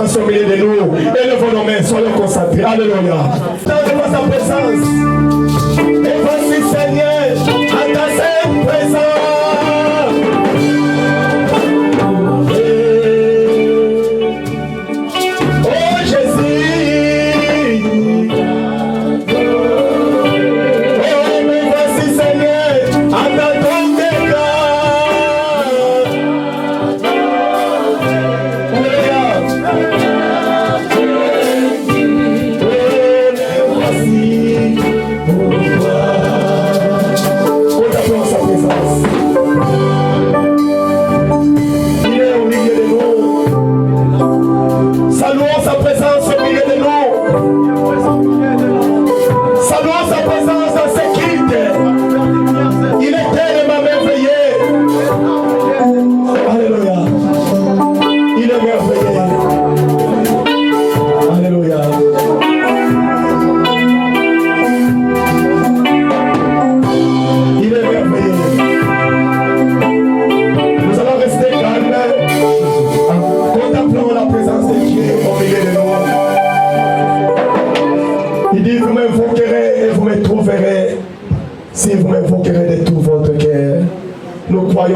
présence au milieu de nous. Élevons nos mains, soyons concentrés. Alléluia. Tendez-moi sa présence. Et voici, Seigneur, à ta sainte présence. Oh Jésus. Oh, mais voici, Seigneur, à ta grande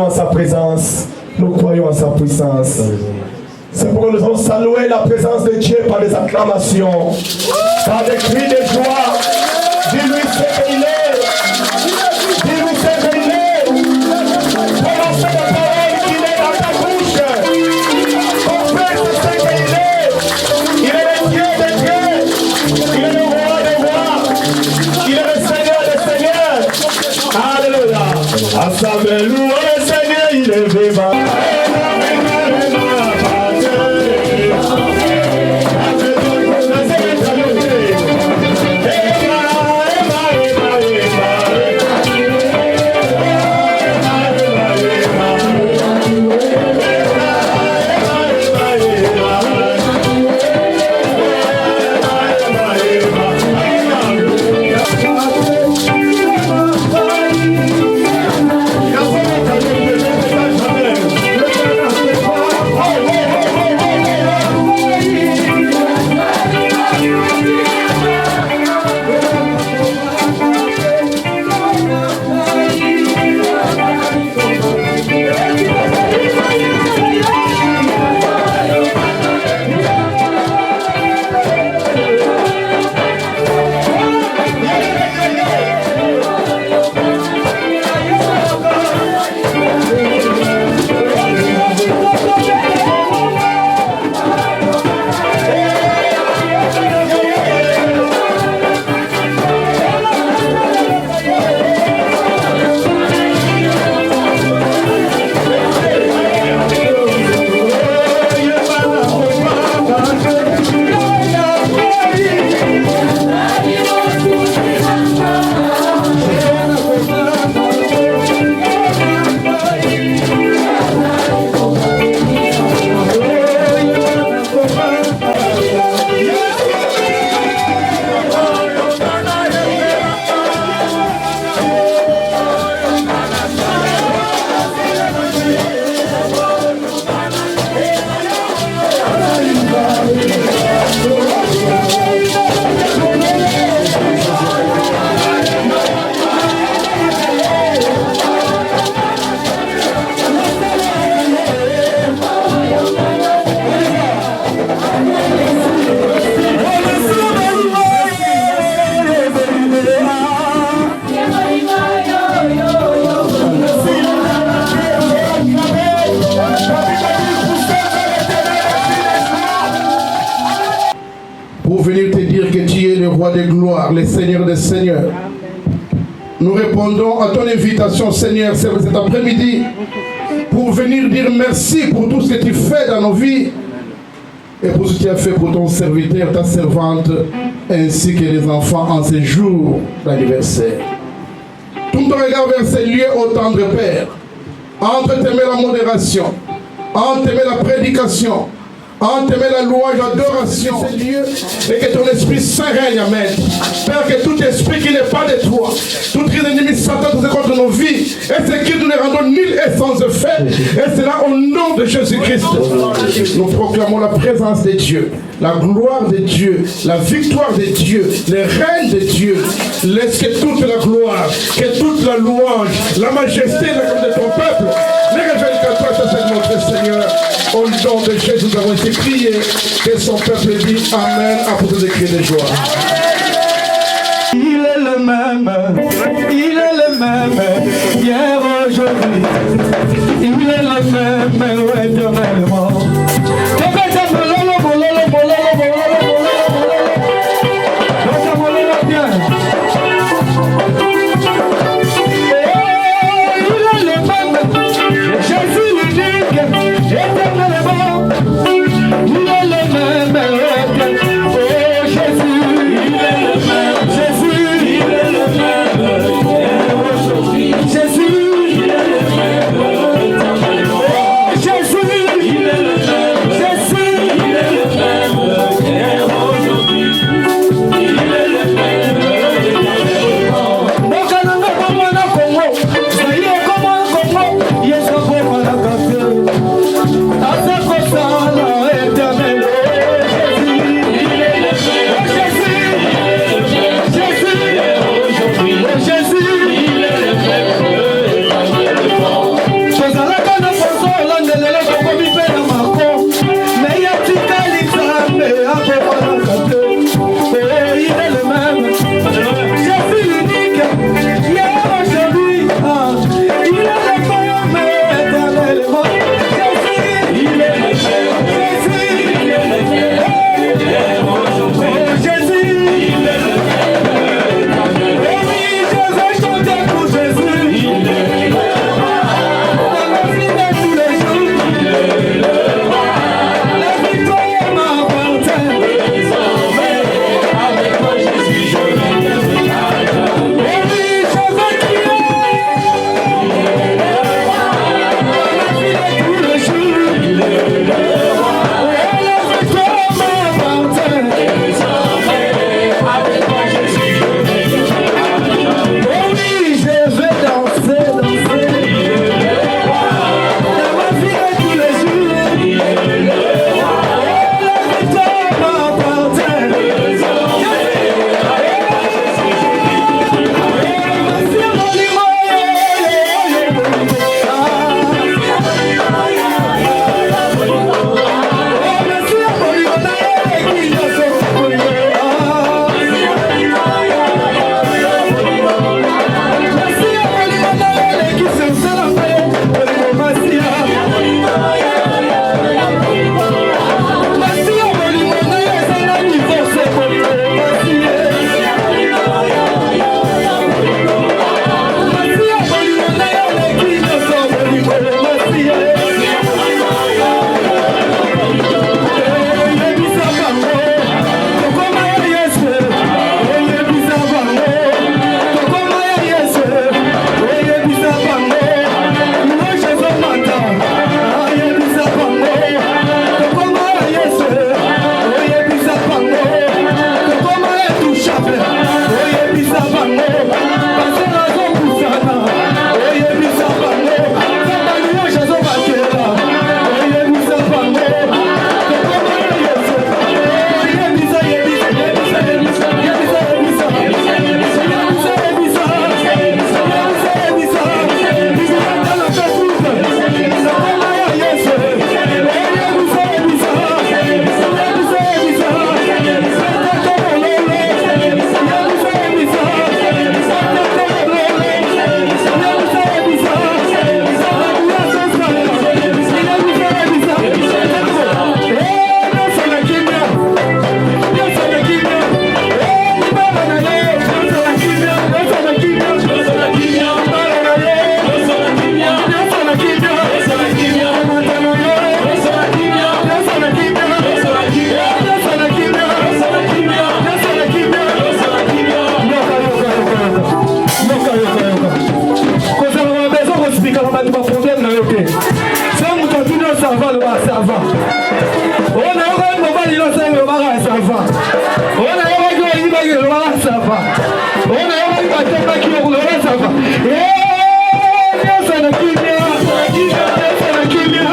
en sa présence, nous croyons en sa puissance. C'est pourquoi nous allons saluer la présence de Dieu par des acclamations, par des cris de joie. Dis-lui ce qu'il est. Dis-lui ce qu'il est. Prononcez la parole qu'il est dans ta bouche. Confesse ce qu'il est. Il est le Dieu des dieux. Il est le roi des rois. Il est le Seigneur des seigneurs. Alléluia. Assemblez-nous. Il est vivant. des gloires, le Seigneur des seigneurs. Nous répondons à ton invitation, Seigneur, cet après-midi, pour venir dire merci pour tout ce que tu fais dans nos vies et pour ce que tu as fait pour ton serviteur, ta servante, ainsi que les enfants en ces jours d'anniversaire. Tourne ton regard vers ces lieux, ô tendre Père. Entre-t'aimer la modération, entre-t'aimer la prédication, Entamez la louange, l'adoration, Seigneur, et que ton Esprit Saint règne, amen. Père, que tout esprit qui n'est pas de toi, tout ennemi Satan contre nos vies, et ce qui nous les rendons nuls et sans effet, et c'est là au nom de Jésus-Christ. Nous proclamons la présence de Dieu, la gloire de Dieu, la victoire de Dieu, le règne de Dieu. Laisse que toute la gloire, que toute la louange, la majesté de ton peuple, les révèle qu'à toi, ça c'est notre Seigneur. Au nom de Jésus, nous avons été priés, que son peuple dit Amen, à propos des cris de joie. Il est le même, hier, aujourd'hui. Il est le même, éternellement. Jésus, va. On est en train de qui on le ça va. Ça ne qui bien. Ça ne qui bien.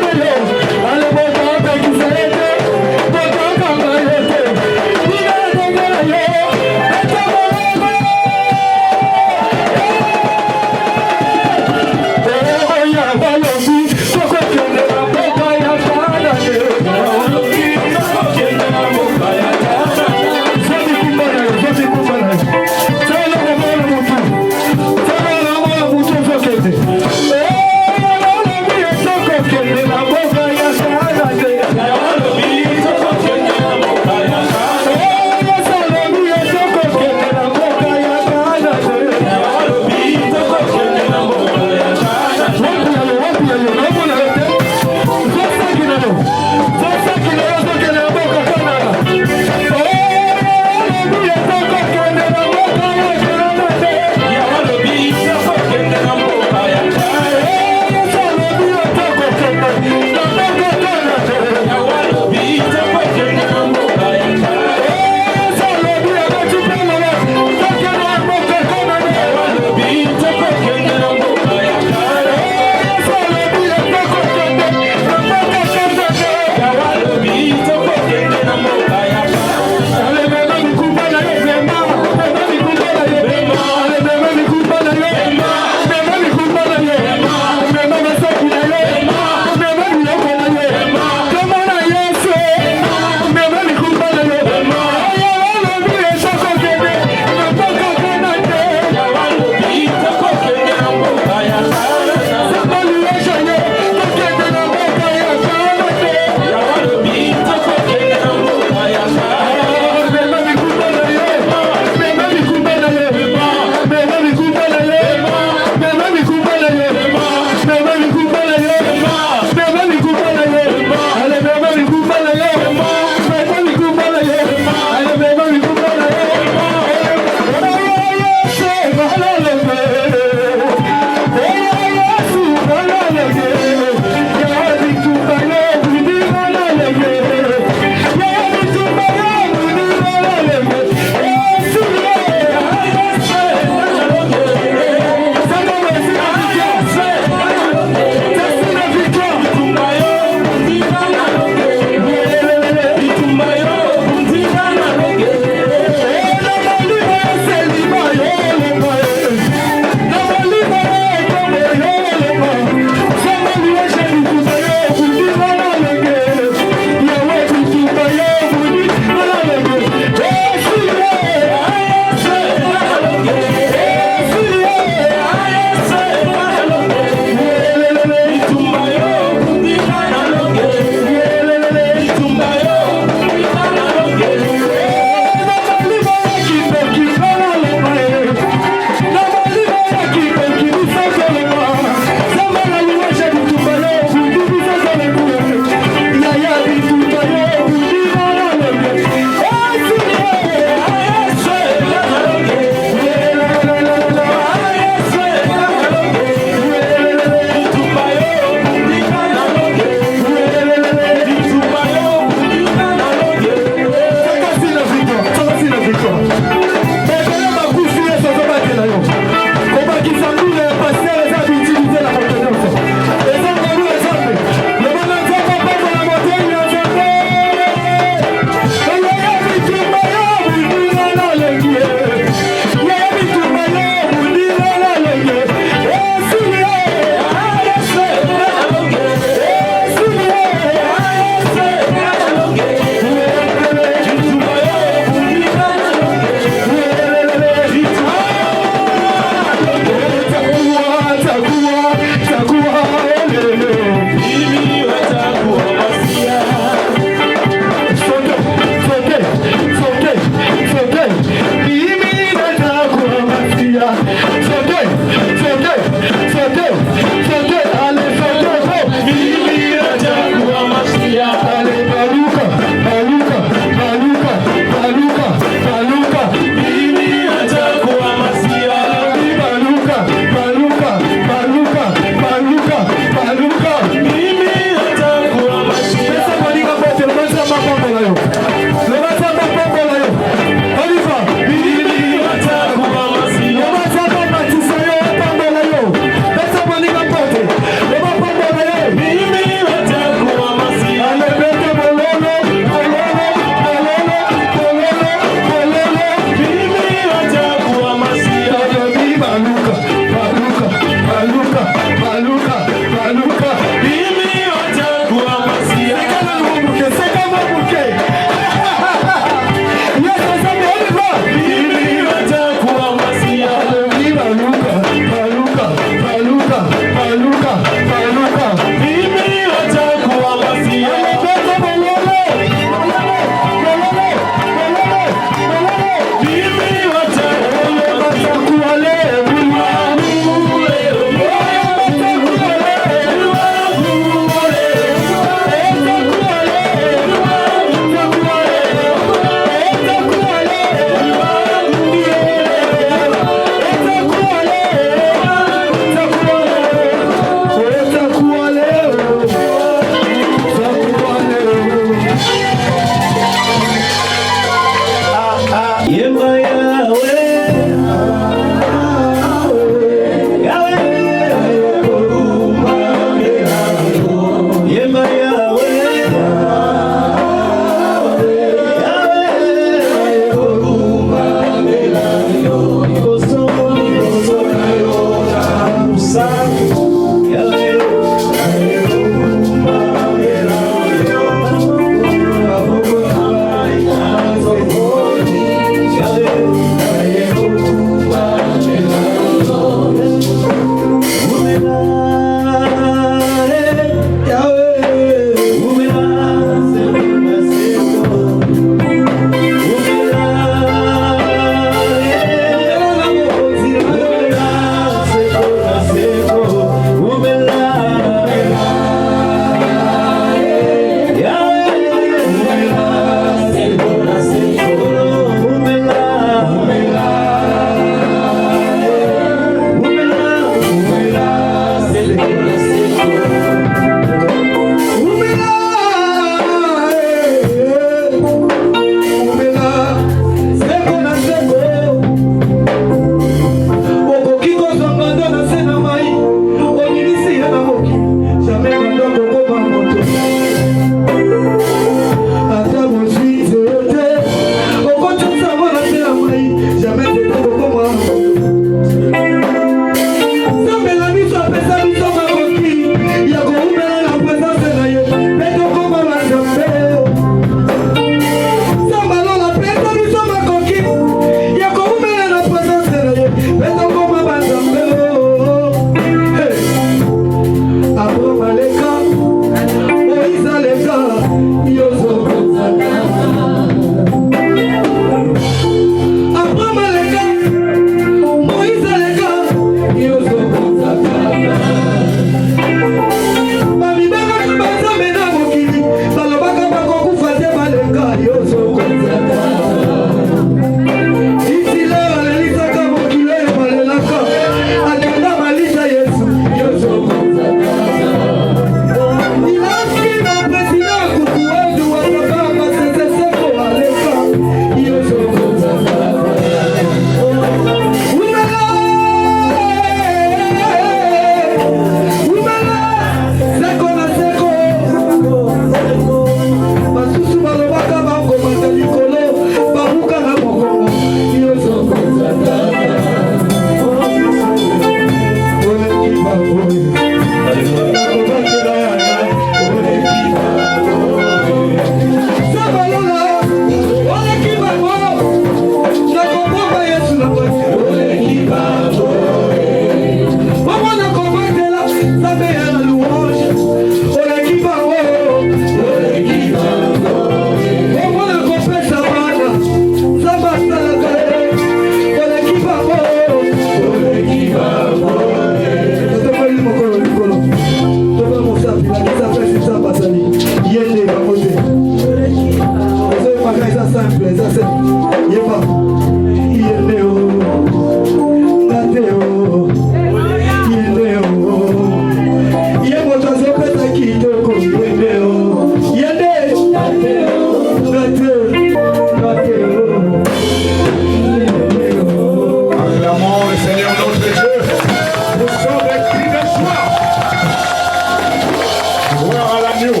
l'agneau.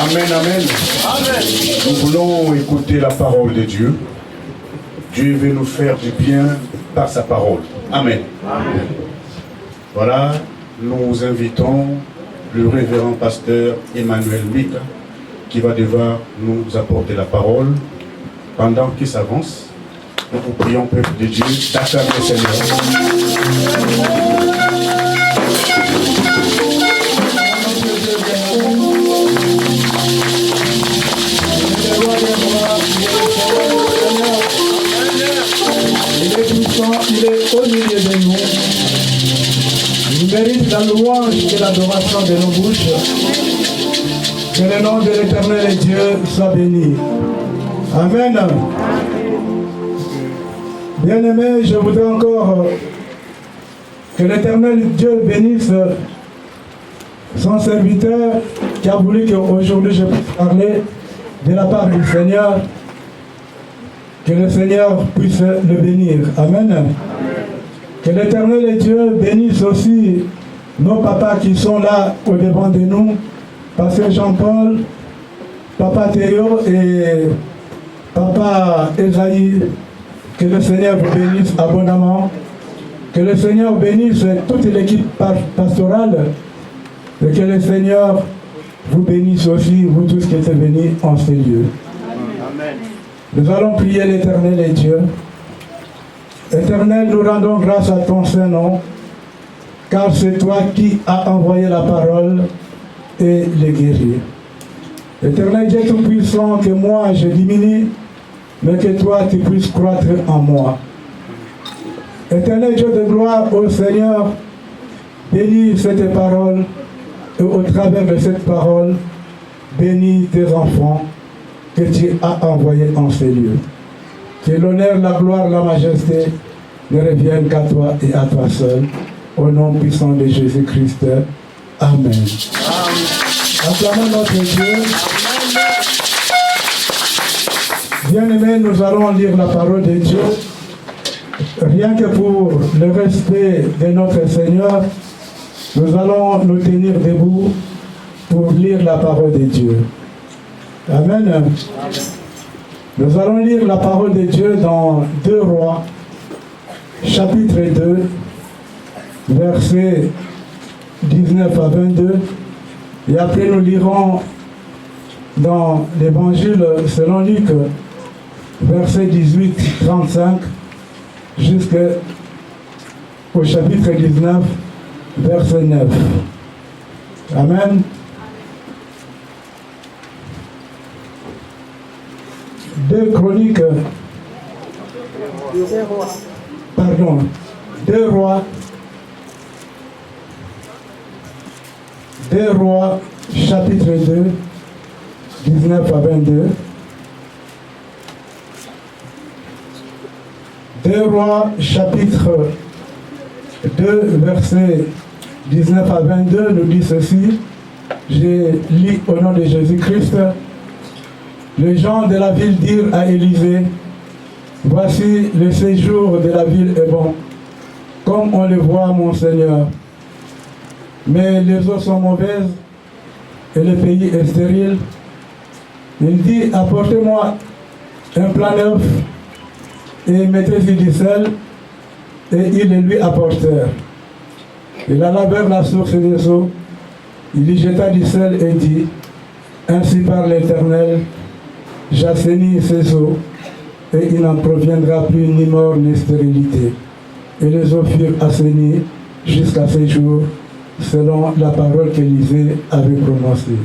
Amen, amen. Nous voulons écouter la parole de Dieu. Dieu veut nous faire du bien par sa parole. Amen. Voilà, nous invitons le révérend pasteur Emmanuel Mika qui va devoir nous apporter la parole. Pendant qu'il s'avance, nous vous prions, peuple de Dieu, d'acclamer le Seigneur. Il est puissant, il est au milieu de nous. Il mérite la louange et l'adoration de nos bouches. Que le nom de l'Éternel Dieu soit béni. Amen. Bien-aimés, je voudrais encore que l'Éternel Dieu bénisse son serviteur qui a voulu qu'aujourd'hui je puisse parler de la part du Seigneur. Que le Seigneur puisse le bénir. Amen. Que l'Éternel Dieu bénisse aussi nos papas qui sont là au devant de nous. Pasteur Jean-Paul, Papa Théo et Papa Esaïe. Que le Seigneur vous bénisse abondamment. Que le Seigneur bénisse toute l'équipe pastorale. Et que le Seigneur vous bénisse aussi, vous tous qui êtes venus en ces lieux. Amen. Nous allons prier l'Éternel et Dieu. Éternel, nous rendons grâce à ton Saint-Nom, car c'est toi qui as envoyé la parole et les guérir. Éternel Dieu Tout-Puissant, que moi je diminue, mais que toi tu puisses croître en moi. Éternel Dieu de gloire, ô Seigneur, bénis cette parole, et au travers de cette parole, bénis tes enfants que tu as envoyés en ces lieux. Que l'honneur, la gloire, la majesté ne reviennent qu'à toi et à toi seul. Au nom puissant de Jésus-Christ. Amen. Acclamons notre Dieu. Bien-aimés, nous allons lire la parole de Dieu. Rien que pour le respect de notre Seigneur, nous allons nous tenir debout pour lire la parole de Dieu. Amen. Nous allons lire la parole de Dieu dans 2 Rois, chapitre 2, versets 19 à 22. Et après nous lirons dans l'évangile selon Luc, verset 18, 35, jusqu'au chapitre 19, verset 9. Amen. Deux Chroniques, pardon, 2 Rois, 2 Rois, chapitre 2, 19 à 22. 2 Rois, chapitre 2, verset 19 à 22, nous dit ceci. Je lis au nom de Jésus-Christ. Les gens de la ville dirent à Élisée, voici le séjour de la ville est bon, comme on le voit, mon Seigneur. Mais les eaux sont mauvaises et le pays est stérile. Il dit, apportez-moi un plat neuf et mettez-y du sel. Et ils le lui apportèrent. Il alla vers la source des eaux, il y jeta du sel et dit, ainsi parle l'Éternel, j'assainis ces eaux, et il n'en proviendra plus ni mort ni stérilité. Et les eaux furent assainies jusqu'à ce jour, selon la parole qu'Élisée avait prononcée.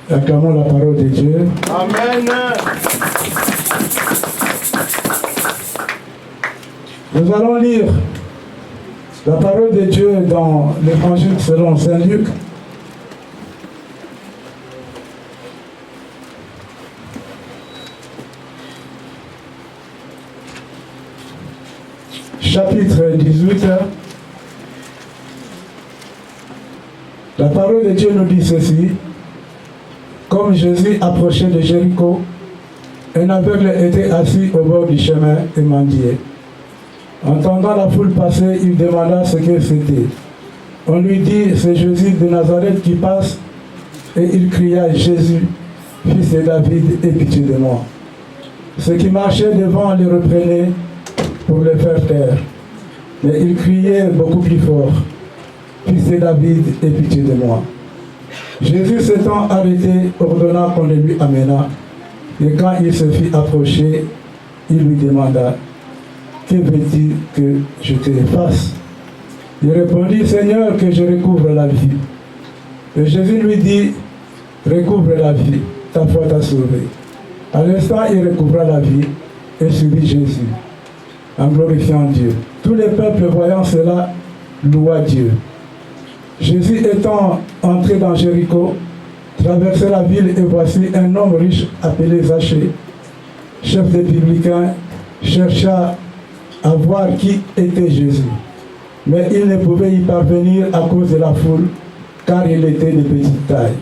Acclamons la parole de Dieu. Amen. Nous allons lire la parole de Dieu dans l'évangile selon Saint Luc. Chapitre 18. La parole de Dieu nous dit ceci. Comme Jésus approchait de Jéricho, un aveugle était assis au bord du chemin et mendiait. Entendant la foule passer, il demanda ce que c'était. On lui dit, c'est Jésus de Nazareth qui passe, et il cria, Jésus, fils de David, aie pitié de moi. Ceux qui marchaient devant le reprenaient pour le faire taire. Mais il criait beaucoup plus fort, fils de David, aie pitié de moi. Jésus s'étant arrêté, ordonna qu'on le lui amena. Et quand il se fit approcher, il lui demanda, que veux-tu que je te fasse? Il répondit, Seigneur, que je recouvre la vie. Et Jésus lui dit, recouvre la vie, ta foi t'a sauvé. À l'instant, il recouvra la vie et suivit Jésus, en glorifiant Dieu. Tous les peuples voyant cela louaient Dieu. Jésus étant entré dans Jéricho, traversait la ville et voici un homme riche appelé Zachée, chef des publicains, chercha à voir qui était Jésus. Mais il ne pouvait y parvenir à cause de la foule, car il était de petite taille.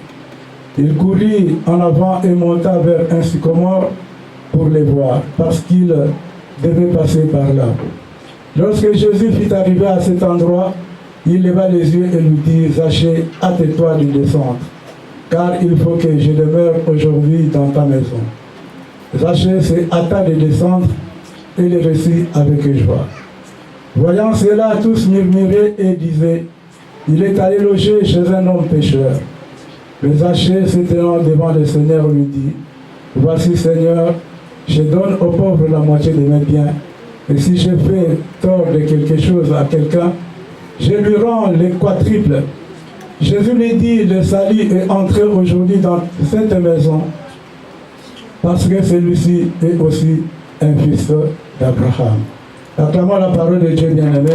Il courut en avant et monta vers un sycomore pour les voir, parce qu'il devait passer par là. Lorsque Jésus fut arrivé à cet endroit, il leva les yeux et lui dit, Zachée, hâte-toi de descendre, car il faut que je demeure aujourd'hui dans ta maison. Zachée se hâta de descendre et le reçut avec joie. Voyant cela, tous murmuraient et disaient, il est allé loger chez un homme pécheur. Mais Zachée, se tenant devant le Seigneur, lui dit, voici Seigneur, je donne aux pauvres la moitié de mes biens, et si je fais tort de quelque chose à quelqu'un, je lui rends le quadruple. Jésus lui dit, le salut est entré aujourd'hui dans cette maison, parce que celui-ci est aussi un fils d'Abraham. Acclamons la parole de Dieu, bien-aimé.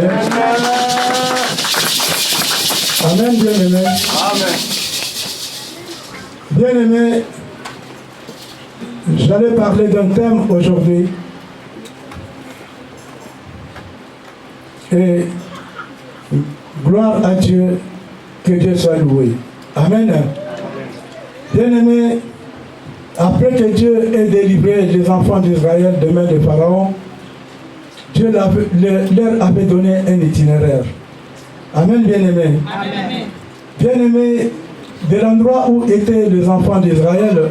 Amen, bien-aimé. Amen. Bien-aimé, j'allais parler d'un thème aujourd'hui. Et gloire à Dieu, que Dieu soit loué. Amen. Bien-aimé, après que Dieu ait délivré les enfants d'Israël de main de Pharaon, Dieu leur avait donné un itinéraire. Amen, bien-aimé. Bien-aimé, de l'endroit où étaient les enfants d'Israël,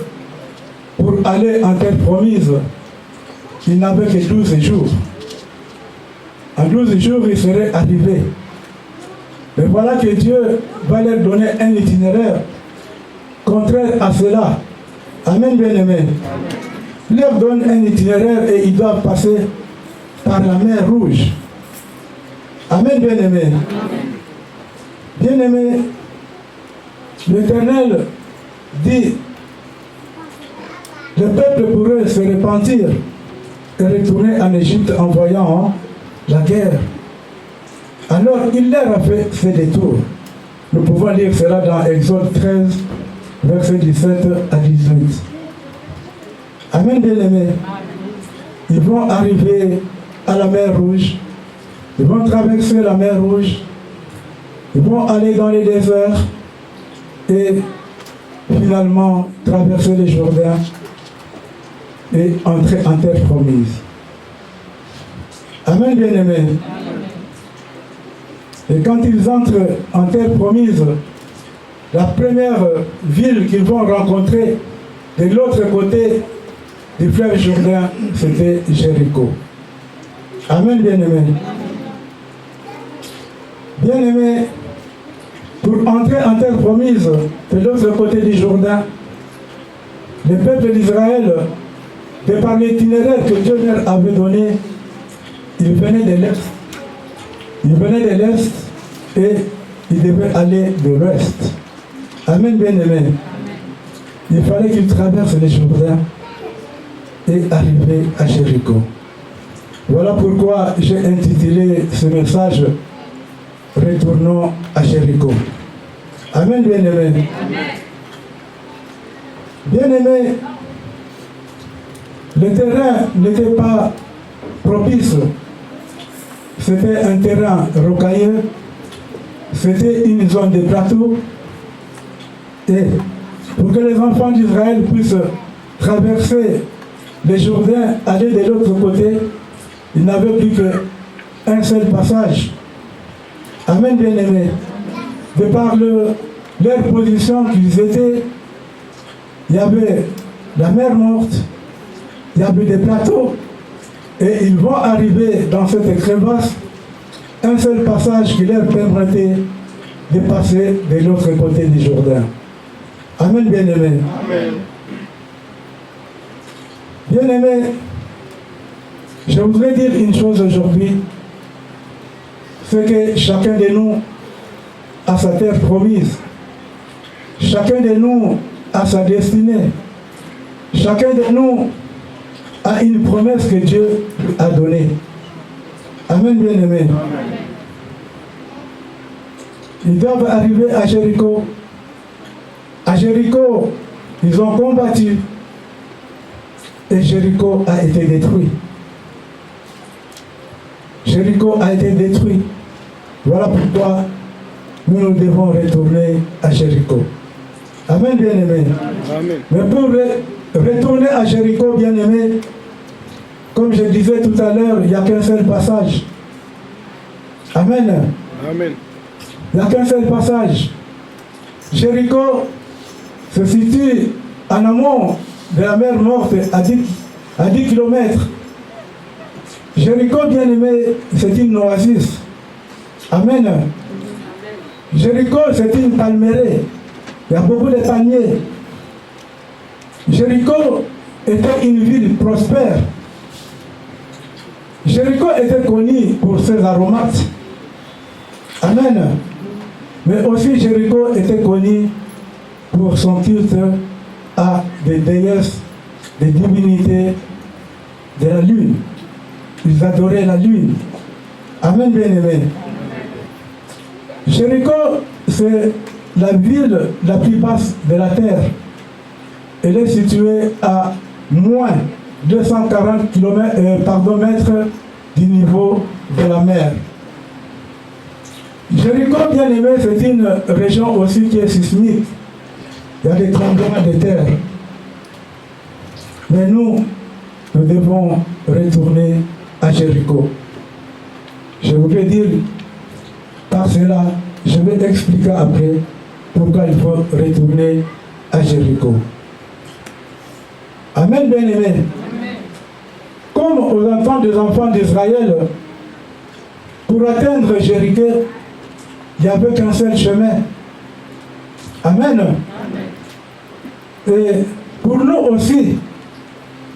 pour aller en terre promise, ils n'avaient que 12 jours. En 12 jours, ils seraient arrivés. Mais voilà que Dieu va leur donner un itinéraire contraire à cela. Amen, bien-aimé. Il leur donne un itinéraire et ils doivent passer par la mer Rouge. Amen, bien-aimé. Bien-aimé, l'Éternel dit, le peuple pourrait se repentir et retourner en Égypte en voyant la guerre. Alors il leur a fait ce détour. Nous pouvons lire cela dans Exode 13, versets 17 à 18. Amen, bien-aimé. Ils vont arriver à la mer Rouge. Ils vont traverser la mer Rouge. Ils vont aller dans les déserts et finalement traverser le Jourdain et entrer en terre promise. Amen, bien-aimé. Et quand ils entrent en terre promise, la première ville qu'ils vont rencontrer de l'autre côté du fleuve Jourdain, c'était Jéricho. Amen, bien-aimé. Bien-aimé, pour entrer en terre promise de l'autre côté du Jourdain, le peuple d'Israël, de par l'itinéraire que Dieu leur avait donné, ils venaient de l'Est. Ils venaient de l'Est et ils devaient aller de l'Ouest. Amen, bien-aimé. Il fallait qu'ils traversent les Jourdain et arriver à Jéricho. Voilà pourquoi j'ai intitulé ce message « Retournons à Jéricho ». Amen, bien-aimé. Bien-aimé, le terrain n'était pas propice. C'était un terrain rocailleux, c'était une zone de plateau. Et pour que les enfants d'Israël puissent traverser le Jourdain, aller de l'autre côté, il n'avait plus qu'un seul passage. Amen, bien-aimé. de par leur position qu'ils étaient, il y avait la mer morte, il y avait des plateaux, et ils vont arriver dans cette crevasse, un seul passage qui leur permettait de passer de l'autre côté du Jourdain. Amen, bien-aimés. Bien-aimés, je voudrais dire une chose aujourd'hui, c'est que chacun de nous a sa terre promise. Chacun de nous a sa destinée. Chacun de nous a une promesse que Dieu a donnée. Amen, bien-aimés. Ils doivent arriver à Jéricho. À Jéricho, ils ont combattu. Et Jéricho a été détruit. Jéricho a été détruit. Voilà pourquoi nous devons retourner à Jéricho. Amen, bien-aimés. Mais pour retourner à Jéricho, bien-aimés, comme je disais tout à l'heure, il n'y a qu'un seul passage. Amen. Amen. Il n'y a qu'un seul passage. Jéricho se situe en amont de la mer morte à 10 km. Jéricho, bien-aimé, c'est une oasis. Amen. Jéricho, c'est une palmeraie. Il y a beaucoup de palmiers. Jéricho était une ville prospère. Jéricho était connu pour ses aromates. Amen. Mais aussi Jéricho était connu pour son culte à des déesses, des divinités de la lune. Ils adoraient la lune. Amen, bien-aimé. Jéricho, c'est la ville la plus basse de la terre. Elle est située à moins 240 mètres du niveau de la mer. Jéricho, bien aimé, c'est une région aussi qui est sismique. Il y a des tremblements de terre. Mais nous devons retourner à Jéricho. Je voudrais dire par cela, je vais expliquer après pourquoi il faut retourner à Jéricho. Amen, bien-aimé. Comme aux enfants des enfants d'Israël, pour atteindre Jéricho, il n'y avait qu'un seul chemin. Amen. Et pour nous aussi,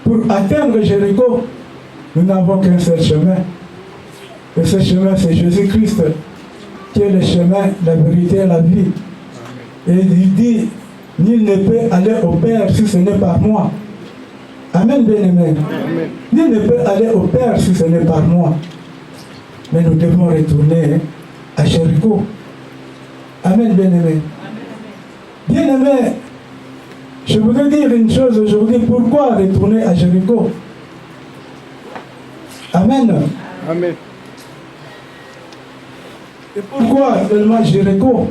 pour atteindre Jéricho, nous n'avons qu'un seul chemin. Et ce chemin, c'est Jésus-Christ, qui est le chemin, la vérité et la vie. Et il dit, nul ne peut aller au Père si ce n'est par moi. Amen, bien-aimé. Nul ne peut aller au Père si ce n'est par moi. Mais nous devons retourner à Jéricho. Amen, bien-aimé. Bien-aimé, je voudrais dire une chose aujourd'hui. Pourquoi retourner à Jéricho? Amen. Amen. Et pourquoi seulement Jéricho?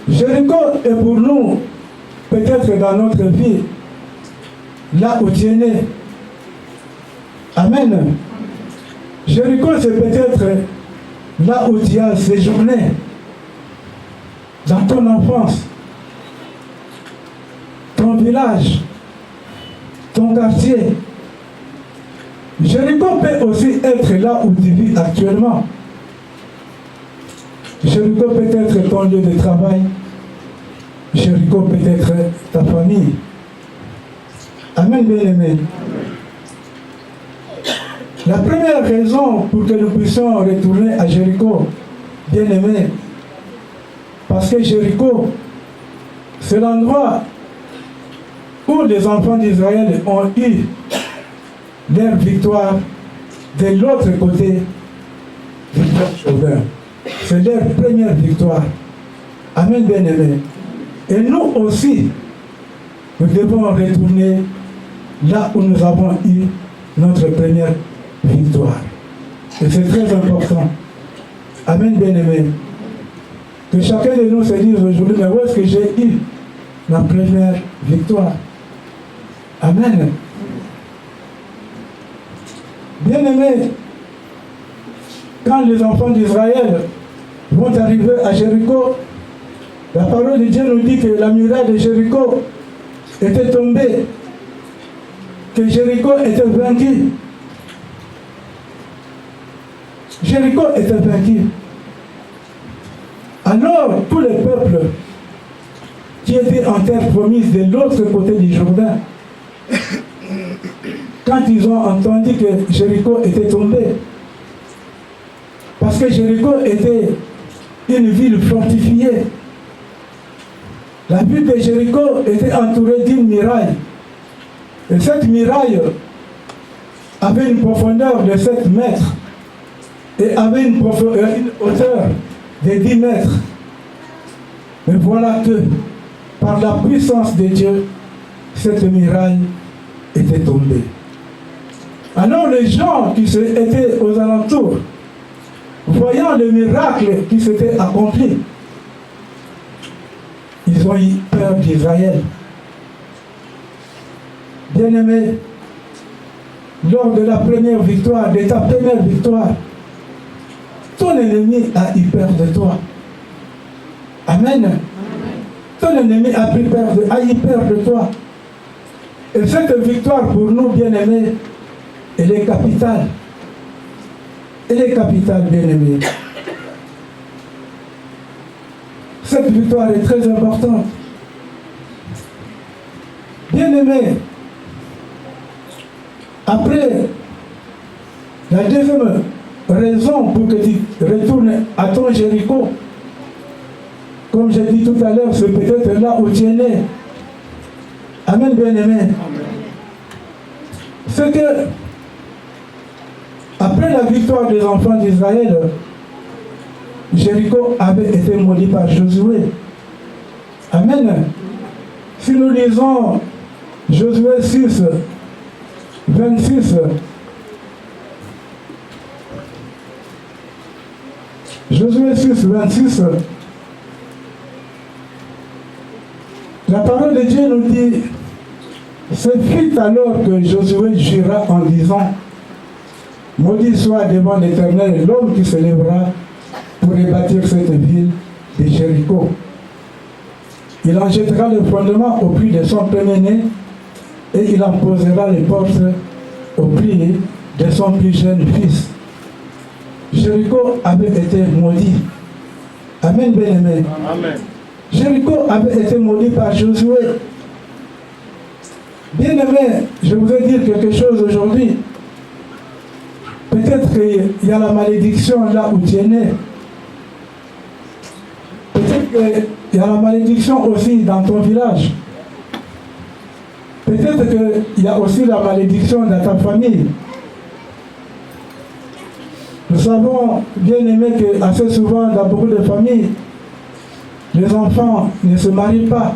Jéricho est pour nous, peut-être dans notre vie, là où tu es né. Amen. Jéricho, c'est peut-être là où tu as séjourné, dans ton enfance, ton village, ton quartier. Jéricho peut aussi être là où tu vis actuellement. Jéricho peut être ton lieu de travail. Jéricho peut être ta famille. Amen, bien-aimé. La première raison pour que nous puissions retourner à Jéricho, bien-aimé, parce que Jéricho, c'est l'endroit où les enfants d'Israël ont eu leur victoire de l'autre côté du Jourdain. C'est leur première victoire. Amen, bien-aimé. Et nous aussi, nous devons retourner là où nous avons eu notre première victoire. Et c'est très important. Amen, bien-aimé. Que chacun de nous se dise aujourd'hui, mais où est-ce que j'ai eu ma première victoire? Amen. Bien-aimé, quand les enfants d'Israël vont arriver à Jéricho. La parole de Dieu nous dit que la muraille de Jéricho était tombée, que Jéricho était vaincu. Jéricho était vaincu. Alors, tous les peuples qui étaient en terre promise de l'autre côté du Jourdain, quand ils ont entendu que Jéricho était tombé, parce que Jéricho était une ville fortifiée, la ville de Jéricho était entourée d'une muraille. Et cette muraille avait une profondeur de 7 mètres et avait une hauteur de 10 mètres. Mais voilà que, par la puissance de Dieu, cette muraille était tombée. Alors les gens qui étaient aux alentours, voyant le miracle qui s'était accompli, ils ont eu peur d'Israël. Bien-aimé, lors de la première victoire, de ta première victoire, ton ennemi a eu peur de toi. Amen. Ton ennemi a eu peur de toi. Et cette victoire pour nous, bien-aimés, elle est capitale. Elle est capitale, bien-aimés. Cette victoire est très importante. Bien-aimés, après, la deuxième raison pour que tu retournes à ton Jéricho, comme j'ai dit tout à l'heure, c'est peut-être là où tu es né. Amen, bien-aimé. C'est que, après la victoire des enfants d'Israël, Jéricho avait été maudit par Josué. Amen. Si nous lisons Josué 6, 26, Josué 6, 26, la parole de Dieu nous dit, ce fut alors que Josué jura en disant, maudit soit devant l'Éternel l'homme qui se lèvera pour rebâtir cette ville de Jéricho. Il en jettera le fondement au prix de son premier-né et il en posera les portes au prix de son plus jeune fils. Jéricho avait été maudit. Amen, bien-aimé. Amen. Jéricho avait été maudit par Josué. Bien-aimé, je voudrais dire quelque chose aujourd'hui. Peut-être qu'il y a la malédiction là où tu es né. Peut-être qu'il y a la malédiction aussi dans ton village. Peut-être qu'il y a aussi la malédiction dans ta famille. Nous savons, bien aimé, que assez souvent dans beaucoup de familles, les enfants ne se marient pas.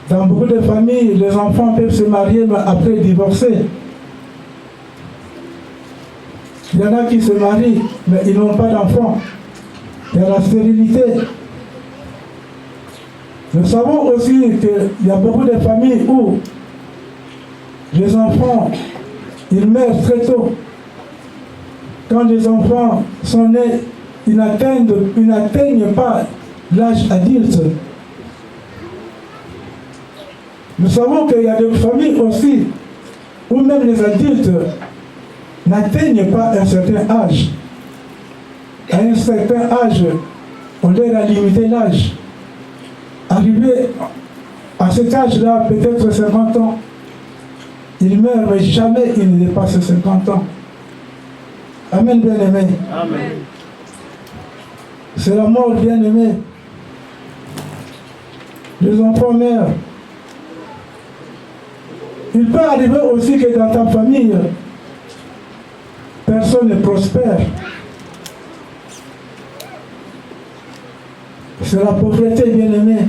Dans beaucoup de familles, les enfants peuvent se marier mais après divorcer. Il y en a qui se marient, mais ils n'ont pas d'enfants. Il y a la stérilité. Nous savons aussi qu'il y a beaucoup de familles où les enfants, ils meurent très tôt. Quand les enfants sont nés, ils n'atteignent pas l'âge adulte. Nous savons qu'il y a des familles aussi où même les adultes n'atteignent pas un certain âge. À un certain âge, on leur a limité l'âge. Arrivé à cet âge-là, peut-être 50 ans, ils meurent, mais jamais ils ne dépassent 50 ans. Amen, bien-aimé. Amen. C'est la mort, bien-aimé. Les enfants meurent. Il peut arriver aussi que dans ta famille, personne ne prospère. C'est la pauvreté, bien-aimée.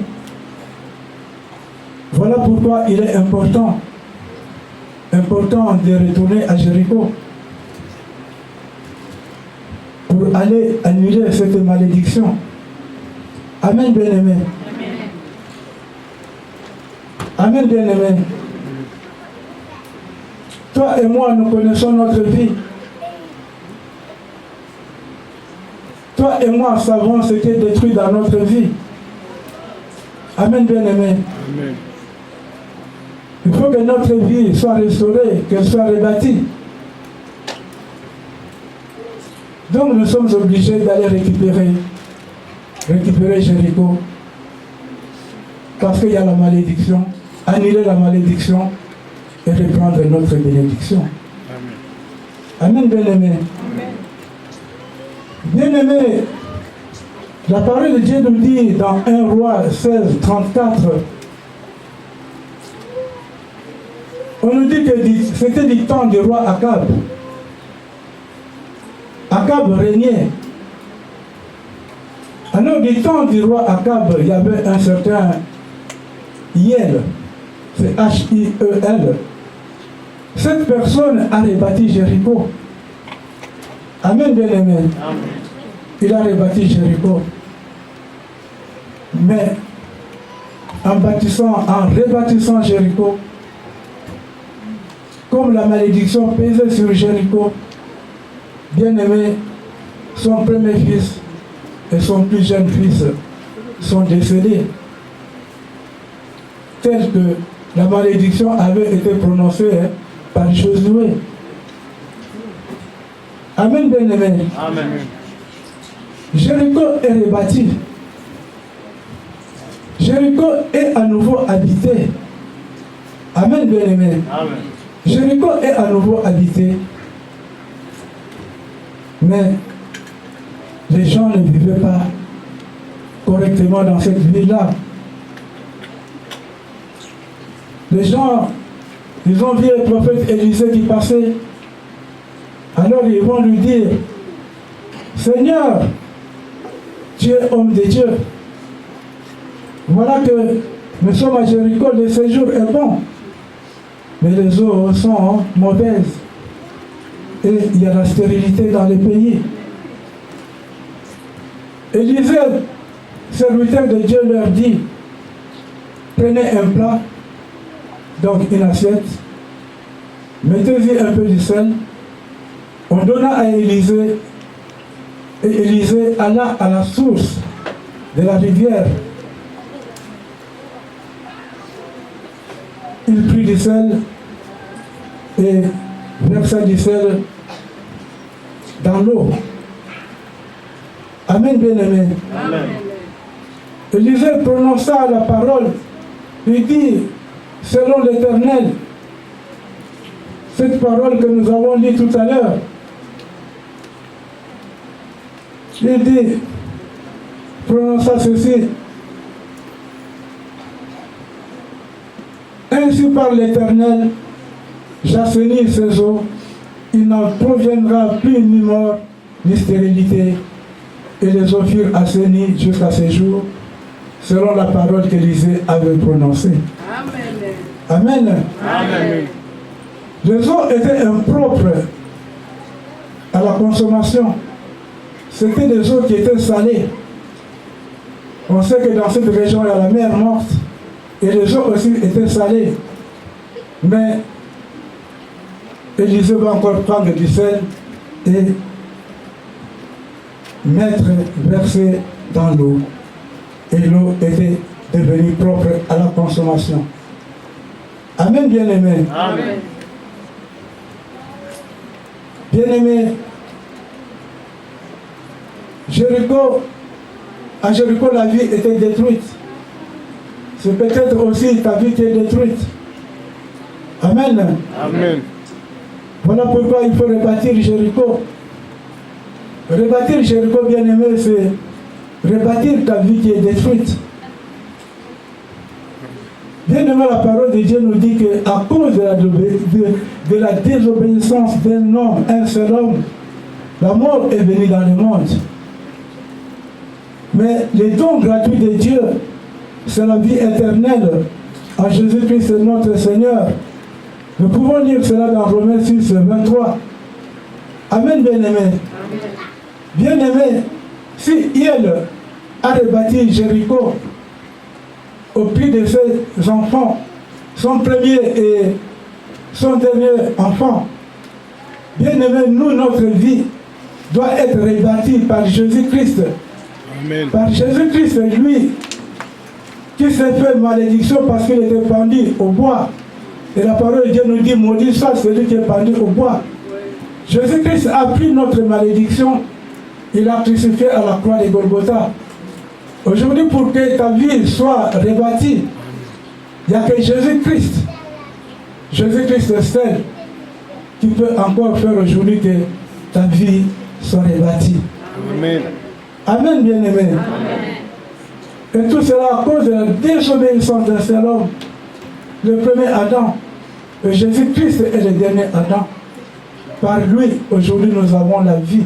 Voilà pourquoi il est important de retourner à Jéricho pour aller annuler cette malédiction. Amen, bien-aimé. Amen, bien-aimé. Toi et moi, nous connaissons notre vie. toi et moi savons ce qui est détruit dans notre vie. Amen, bien-aimé. Il faut que notre vie soit restaurée, qu'elle soit rebâtie. Donc nous sommes obligés d'aller récupérer Jéricho. Parce qu'il y a la malédiction, annuler la malédiction et reprendre notre bénédiction. Amen, bien-aimé. Bien-aimé, la parole de Dieu nous dit dans 1 Roi 16, 34, on nous dit que c'était du temps du roi Akab. Akab régnait. Alors, du temps du roi Akab, il y avait un certain Hiel, c'est H-I-E-L. Cette personne a rebâti Jéricho. Amen, bien-aimé. Il a rebâti Jéricho. Mais en rebâtissant Jéricho, comme la malédiction pesait sur Jéricho, bien-aimé, son premier fils et son plus jeune fils sont décédés. Tel que la malédiction avait été prononcée par Josué. Amen, bien-aimé. Amen. Jéricho est rebâti. Jéricho est à nouveau habité. Amen, bien-aimé. Amen. Jéricho est à nouveau habité. Mais les gens ne vivaient pas correctement dans cette ville-là. Les gens, ils ont vu le prophète Élisée qui passait. Alors ils vont lui dire, Seigneur, tu es homme de Dieu. Voilà que nous sommes à Jéricho, le séjour est bon, mais les eaux sont mauvaises. Et il y a la stérilité dans le pays. Élisée, serviteur de Dieu, leur dit, prenez un plat, donc une assiette, mettez-y un peu de sel. On donna à Élisée, et Élisée alla à la source de la rivière. Il prit du sel et versa du sel dans l'eau. Amen, bien-aimé. Élisée prononça la parole. Il dit, selon l'Éternel, cette parole que nous avons lue tout à l'heure, il dit, prononça ceci, ainsi par l'Éternel, j'assainis ces eaux, il n'en proviendra plus ni mort, ni stérilité, et les eaux furent assainies jusqu'à ce jour, selon la parole qu'Élisée avait prononcée. Amen. Amen. Amen. Les eaux étaient impropres à la consommation. C'était des eaux qui étaient salées. On sait que dans cette région, il y a la mer morte. Et les eaux aussi étaient salées. Mais Élisée va encore prendre du sel et verser dans l'eau. Et l'eau était devenue propre à la consommation. Amen, bien-aimé. Amen. Bien-aimé, à Jéricho, la vie était détruite. C'est peut-être aussi ta vie qui est détruite. Amen. Amen. Voilà pourquoi il faut rebâtir Jéricho. Rebâtir Jéricho, bien-aimé, c'est rebâtir ta vie qui est détruite. Bien-aimé, la parole de Dieu nous dit qu'à cause de la désobéissance d'un homme, un seul homme, la mort est venue dans le monde. Mais les dons gratuits de Dieu, c'est la vie éternelle en Jésus-Christ notre Seigneur. Nous pouvons lire cela dans Romains 6, 23. Amen, bien-aimé. Bien-aimé, si Hiel a rebâti Jéricho au prix de ses enfants, son premier et son dernier enfant, bien-aimé, nous, notre vie, doit être rebâti par Jésus-Christ. Par Jésus-Christ, lui, qui s'est fait malédiction parce qu'il était pendu au bois. Et la parole de Dieu nous dit, maudit soit celui qui est pendu au bois. Jésus-Christ a pris notre malédiction, il a crucifié à la croix de Golgotha. Aujourd'hui, pour que ta vie soit rebâtie, il n'y a que Jésus-Christ. Jésus-Christ seul qui peut encore faire aujourd'hui que ta vie soit rebâtie. Amen. Amen, bien-aimé. Et tout cela à cause de la désobéissance d'un seul homme. Le premier Adam. Et Jésus-Christ est le dernier Adam. Par lui, aujourd'hui, nous avons la vie.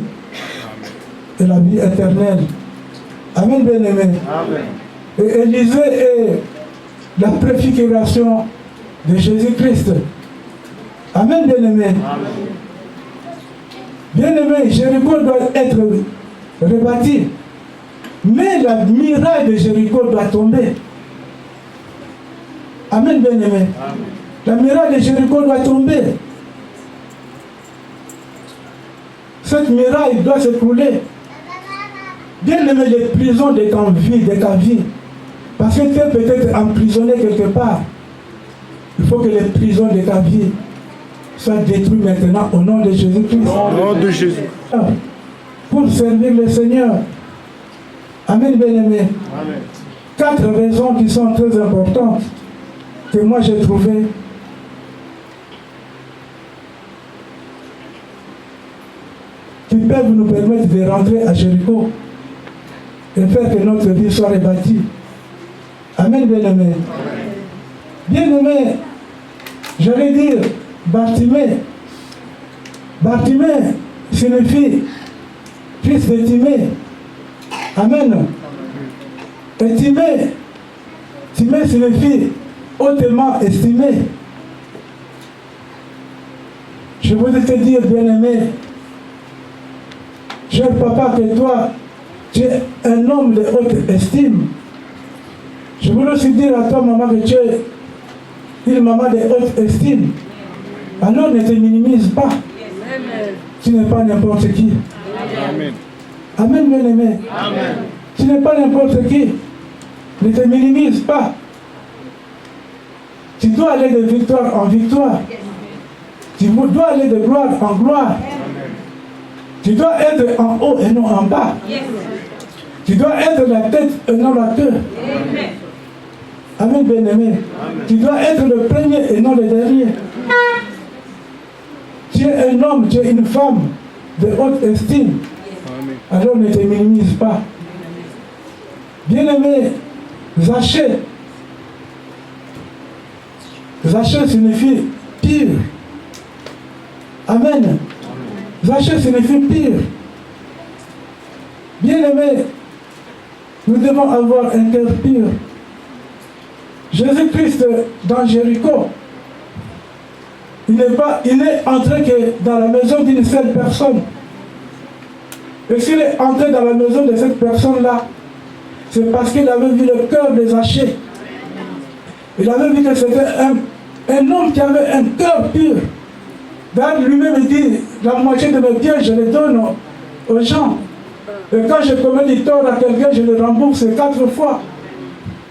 Et la vie éternelle. Amen, bien-aimé. Et Élisée est la préfiguration de Jésus-Christ. Amen, bien-aimé. Bien-aimé, Jéricho doit être rebâti. Mais la muraille de Jéricho doit tomber. Amen, bien-aimé. La muraille de Jéricho doit tomber. Cette muraille doit s'écrouler. Bien-aimé, les prisons de ta vie. Parce que tu es peut-être emprisonné quelque part. Il faut que les prisons de ta vie soient détruites maintenant au nom de Jésus-Christ. Au nom de Jésus. Pour servir le Seigneur. Amen, bien-aimé. 4 raisons qui sont très importantes que moi j'ai trouvées. Qui peuvent nous permettre de rentrer à Jéricho et faire que notre vie soit rebâtie. Amen, bien-aimé. Bien-aimé, j'allais dire, Bartimée. Bartimée signifie fils de Timée. Amen. Et Timée signifie hautement estimé. Je voudrais te dire, bien-aimé, cher papa, que toi, tu es un homme de haute estime. Je voudrais aussi dire à toi, maman, que tu es une maman de haute estime. Alors ne te minimise pas. Tu n'es pas n'importe qui. Amen. Amen, bien-aimé. Tu n'es pas n'importe qui. Ne te minimise pas. Tu dois aller de victoire en victoire. Tu dois aller de gloire en gloire. Tu dois être en haut et non en bas. Tu dois être la tête et non la queue. Amen, bien-aimé. Tu dois être le premier et non le dernier. Tu es un homme, tu es une femme de haute estime. Alors ne te minimise pas. Bien-aimé, Zachée. Zachée signifie pire. Amen. Zachée signifie pire. Bien-aimé, nous devons avoir un cœur pur. Jésus-Christ dans Jéricho, il n'est entré que dans la maison d'une seule personne. Et s'il est entré dans la maison de cette personne-là, c'est parce qu'il avait vu le cœur de Zachée. Il avait vu que c'était un homme qui avait un cœur pur. D'ailleurs, lui-même dit, la moitié de mes biens, je les donne aux gens. Et quand je commets du tort à quelqu'un, je le rembourse 4 fois.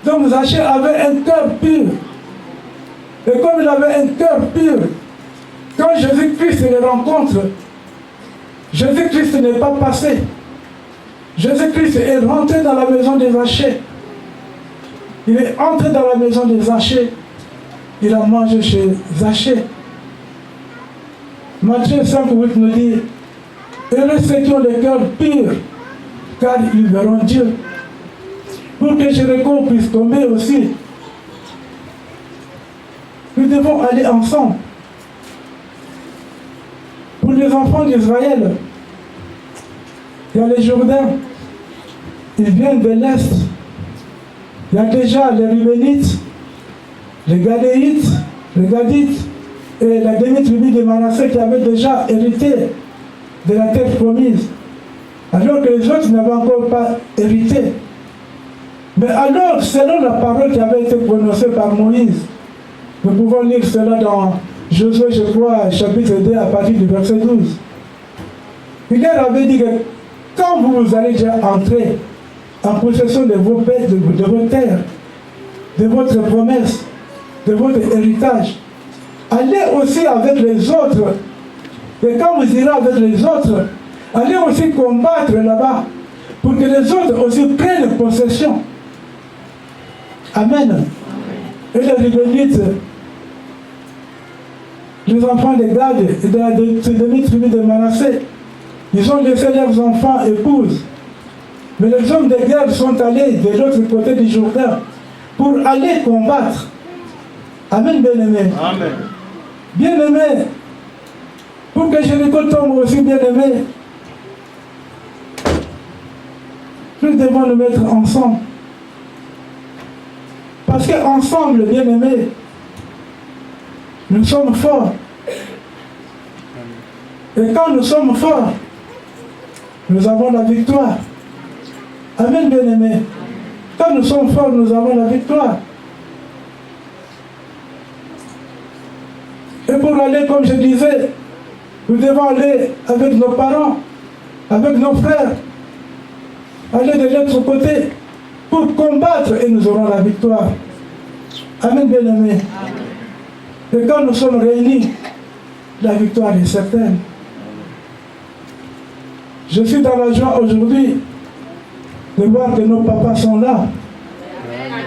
Donc Zachée avait un cœur pur. Et comme il avait un cœur pur, quand Jésus-Christ le rencontre, Jésus-Christ n'est pas passé. Jésus-Christ est rentré dans la maison de Zachée. Il est entré dans la maison de Zachée. Il a mangé chez Zachée. Matthieu 5:8 nous dit, heureux ceux qui ont le cœur pur, car ils verront Dieu. Pour que Jéricho puisse tomber aussi, nous devons aller ensemble. Pour les enfants d'Israël, il y a les Jourdains, ils viennent de l'Est. Il y a déjà les Rubénites, les Gadéites, les Gadites et la demi-tribu de Manassé qui avaient déjà hérité de la terre promise, alors que les autres n'avaient encore pas hérité. Mais alors, selon la parole qui avait été prononcée par Moïse, nous pouvons lire cela dans Josué, je crois, chapitre 2, à partir du verset 12. Il leur avait dit que quand vous allez déjà entrer en possession de vos bêtes, de vos terres, de votre promesse, de votre héritage, allez aussi avec les autres. Et quand vous irez avec les autres, allez aussi combattre là-bas pour que les autres aussi prennent possession. Amen. Et les Rubénites, les enfants de Gad et de la demi-tribu de Manassé, ils ont laissé leurs enfants épouses. Mais les hommes de guerre sont allés de l'autre côté du Jourdain pour aller combattre. Amen, bien-aimé. Amen. Bien-aimé, pour que Jéricho tombe aussi, bien-aimé, nous devons nous mettre ensemble. Parce qu'ensemble, bien-aimé, nous sommes forts. Et quand nous sommes forts, nous avons la victoire. Amen, bien-aimé. Quand nous sommes forts, nous avons la victoire. Et pour aller, comme je disais, nous devons aller avec nos parents, avec nos frères, aller de l'autre côté pour combattre et nous aurons la victoire. Amen, bien-aimé. Et quand nous sommes réunis, la victoire est certaine. Je suis dans la joie aujourd'hui de voir que nos papas sont là.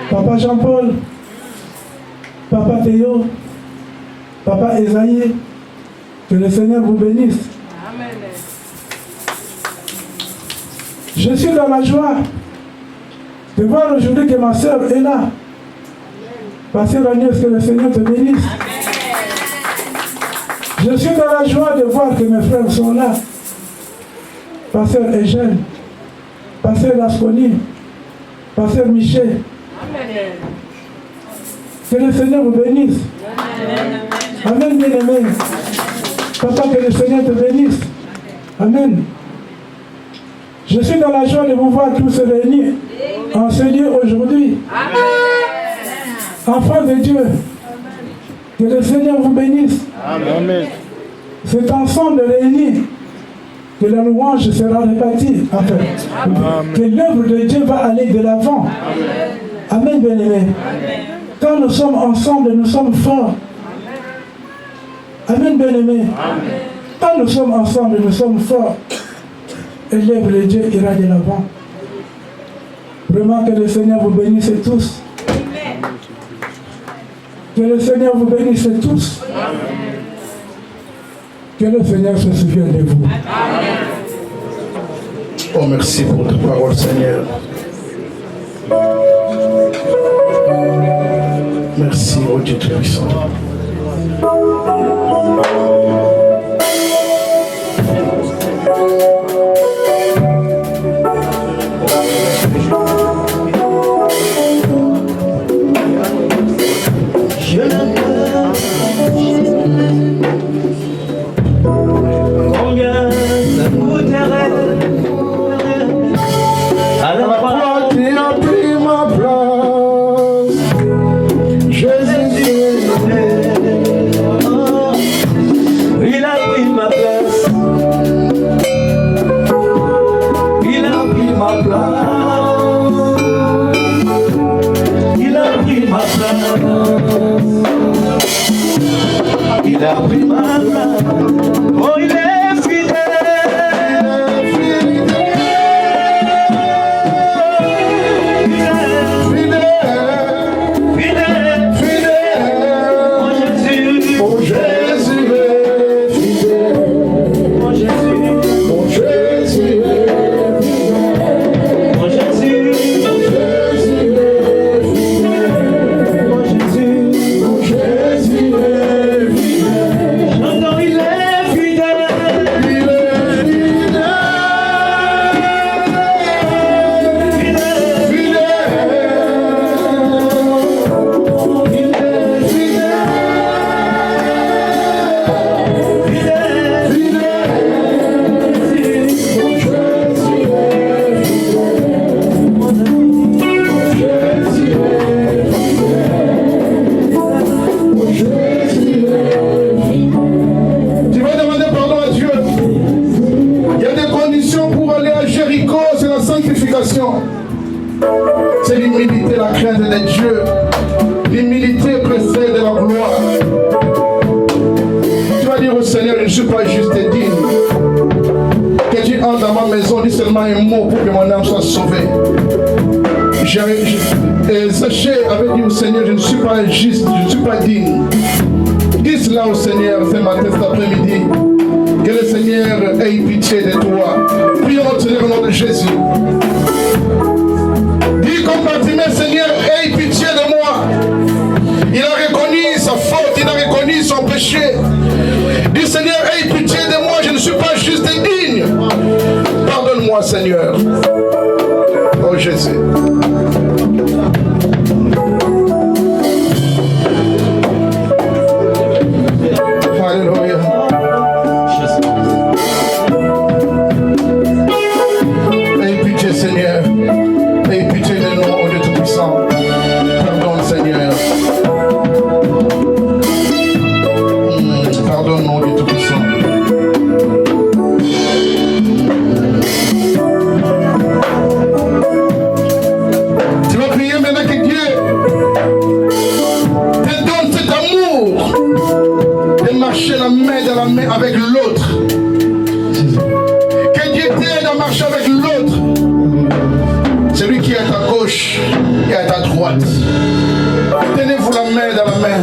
Papa Jean-Paul, Papa Théo, Papa Esaïe, que le Seigneur vous bénisse. Amen. Je suis dans la joie de voir aujourd'hui que ma soeur est là. Pasteur Agnès, que le Seigneur te bénisse. Amen. Je suis dans la joie de voir que mes frères sont là. Pasteur Eugène, Pasteur Lasconi, Pasteur Michel. Amen. Que le Seigneur vous bénisse. Amen. Amen, bien-aimé. Papa, que le Seigneur te bénisse. Amen. Je suis dans la joie de vous voir tous réunis en ce lieu aujourd'hui. Enfants de Dieu, que le Seigneur vous bénisse. Amen. C'est ensemble réunis que la louange sera répartie. Enfin, que l'œuvre de Dieu va aller de l'avant. Amen, bien-aimé. Quand nous sommes ensemble, nous sommes forts. Amen, bien-aimé. Quand nous sommes ensemble, nous sommes forts. Et l'œuvre de Dieu ira de l'avant. Vraiment que le Seigneur vous bénisse tous. Que le Seigneur vous bénisse tous. Que le Seigneur se souvienne de vous. Oh, merci pour ta parole, Seigneur. Merci, oh Dieu Tout-Puissant. Il a pris ma place. Oh, il est fidèle. Fidèle. Mon Jésus. Mon Jésus est fidèle. Mon Jésus. Mon Jésus est fidèle. Mon Jésus. Mon Jésus est fidèle. Mon Jésus. Mon Jésus est fidèle. J'entends il est fidèle. L'humilité précède la gloire. Tu vas dire au Seigneur, je ne suis pas juste et digne. Que tu entres dans ma maison, dis seulement un mot pour que mon âme soit sauvée. Zachée avait dit au Seigneur, je ne suis pas juste, je ne suis pas digne. Dis cela au Seigneur ce matin, cet après-midi. Que le Seigneur ait pitié de toi. Prions au Seigneur au nom de Jésus. Dis comme Bartimée, Seigneur, aie pitié de moi. Il a reconnu sa faute, il a reconnu son péché. Dis Seigneur, aie pitié de moi, je ne suis pas juste et digne. Pardonne-moi Seigneur. Oh Jésus. Alléluia. Aie pitié Seigneur. Aie pitié de nous, ô Dieu Tout-Puissant. Pardonne Seigneur. Pardonne-nous, Dieu Tout-Puissant. Tu vas prier maintenant que Dieu te donne cet amour de marcher la main dans la main avec l'autre. Que Dieu t'aide à marcher avec l'autre. Celui qui est à ta gauche et à ta droite. Tenez-vous la main dans la main.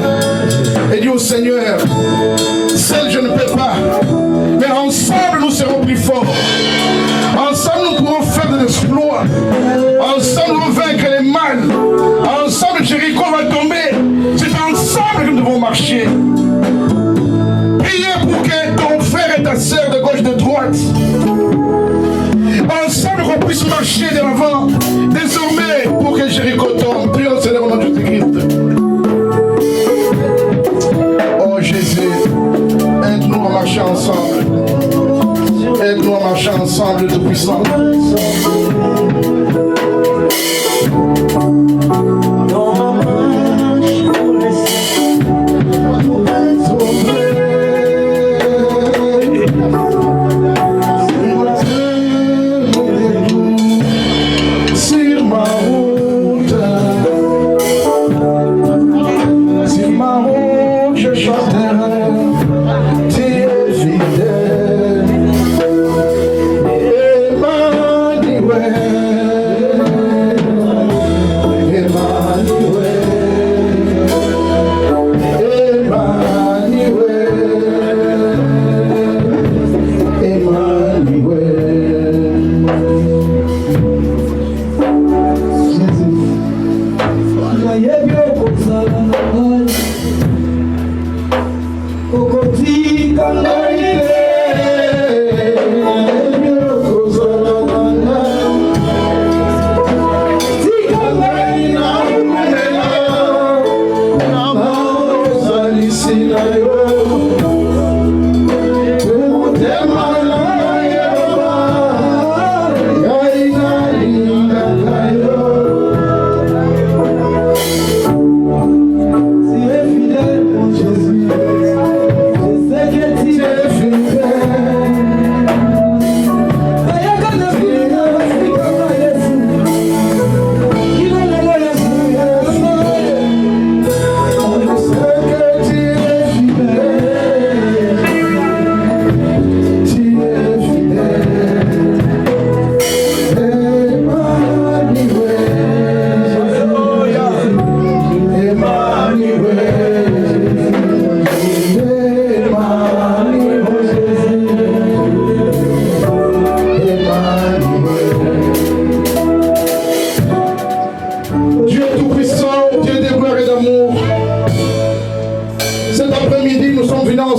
Et dis au Seigneur, seul je ne peux pas. Mais ensemble nous serons plus forts. Ensemble nous pourrons faire de l'exploit. Ensemble nous pourrons vaincre les mal. Ensemble Jéricho va tomber. C'est ensemble que nous devons marcher. Priez pour que ton frère et ta soeur de gauche et de droite, ensemble qu'on puisse marcher de l'avant. Désormais, pour que Jéricho tombe, prions au Seigneur au nom de Jésus-Christ. Oh Jésus, aide-nous à marcher ensemble. Aide-nous à marcher ensemble, Dieu puissant. Dans ma marche pour Sur ma route, je chanterai, tu es fidèle.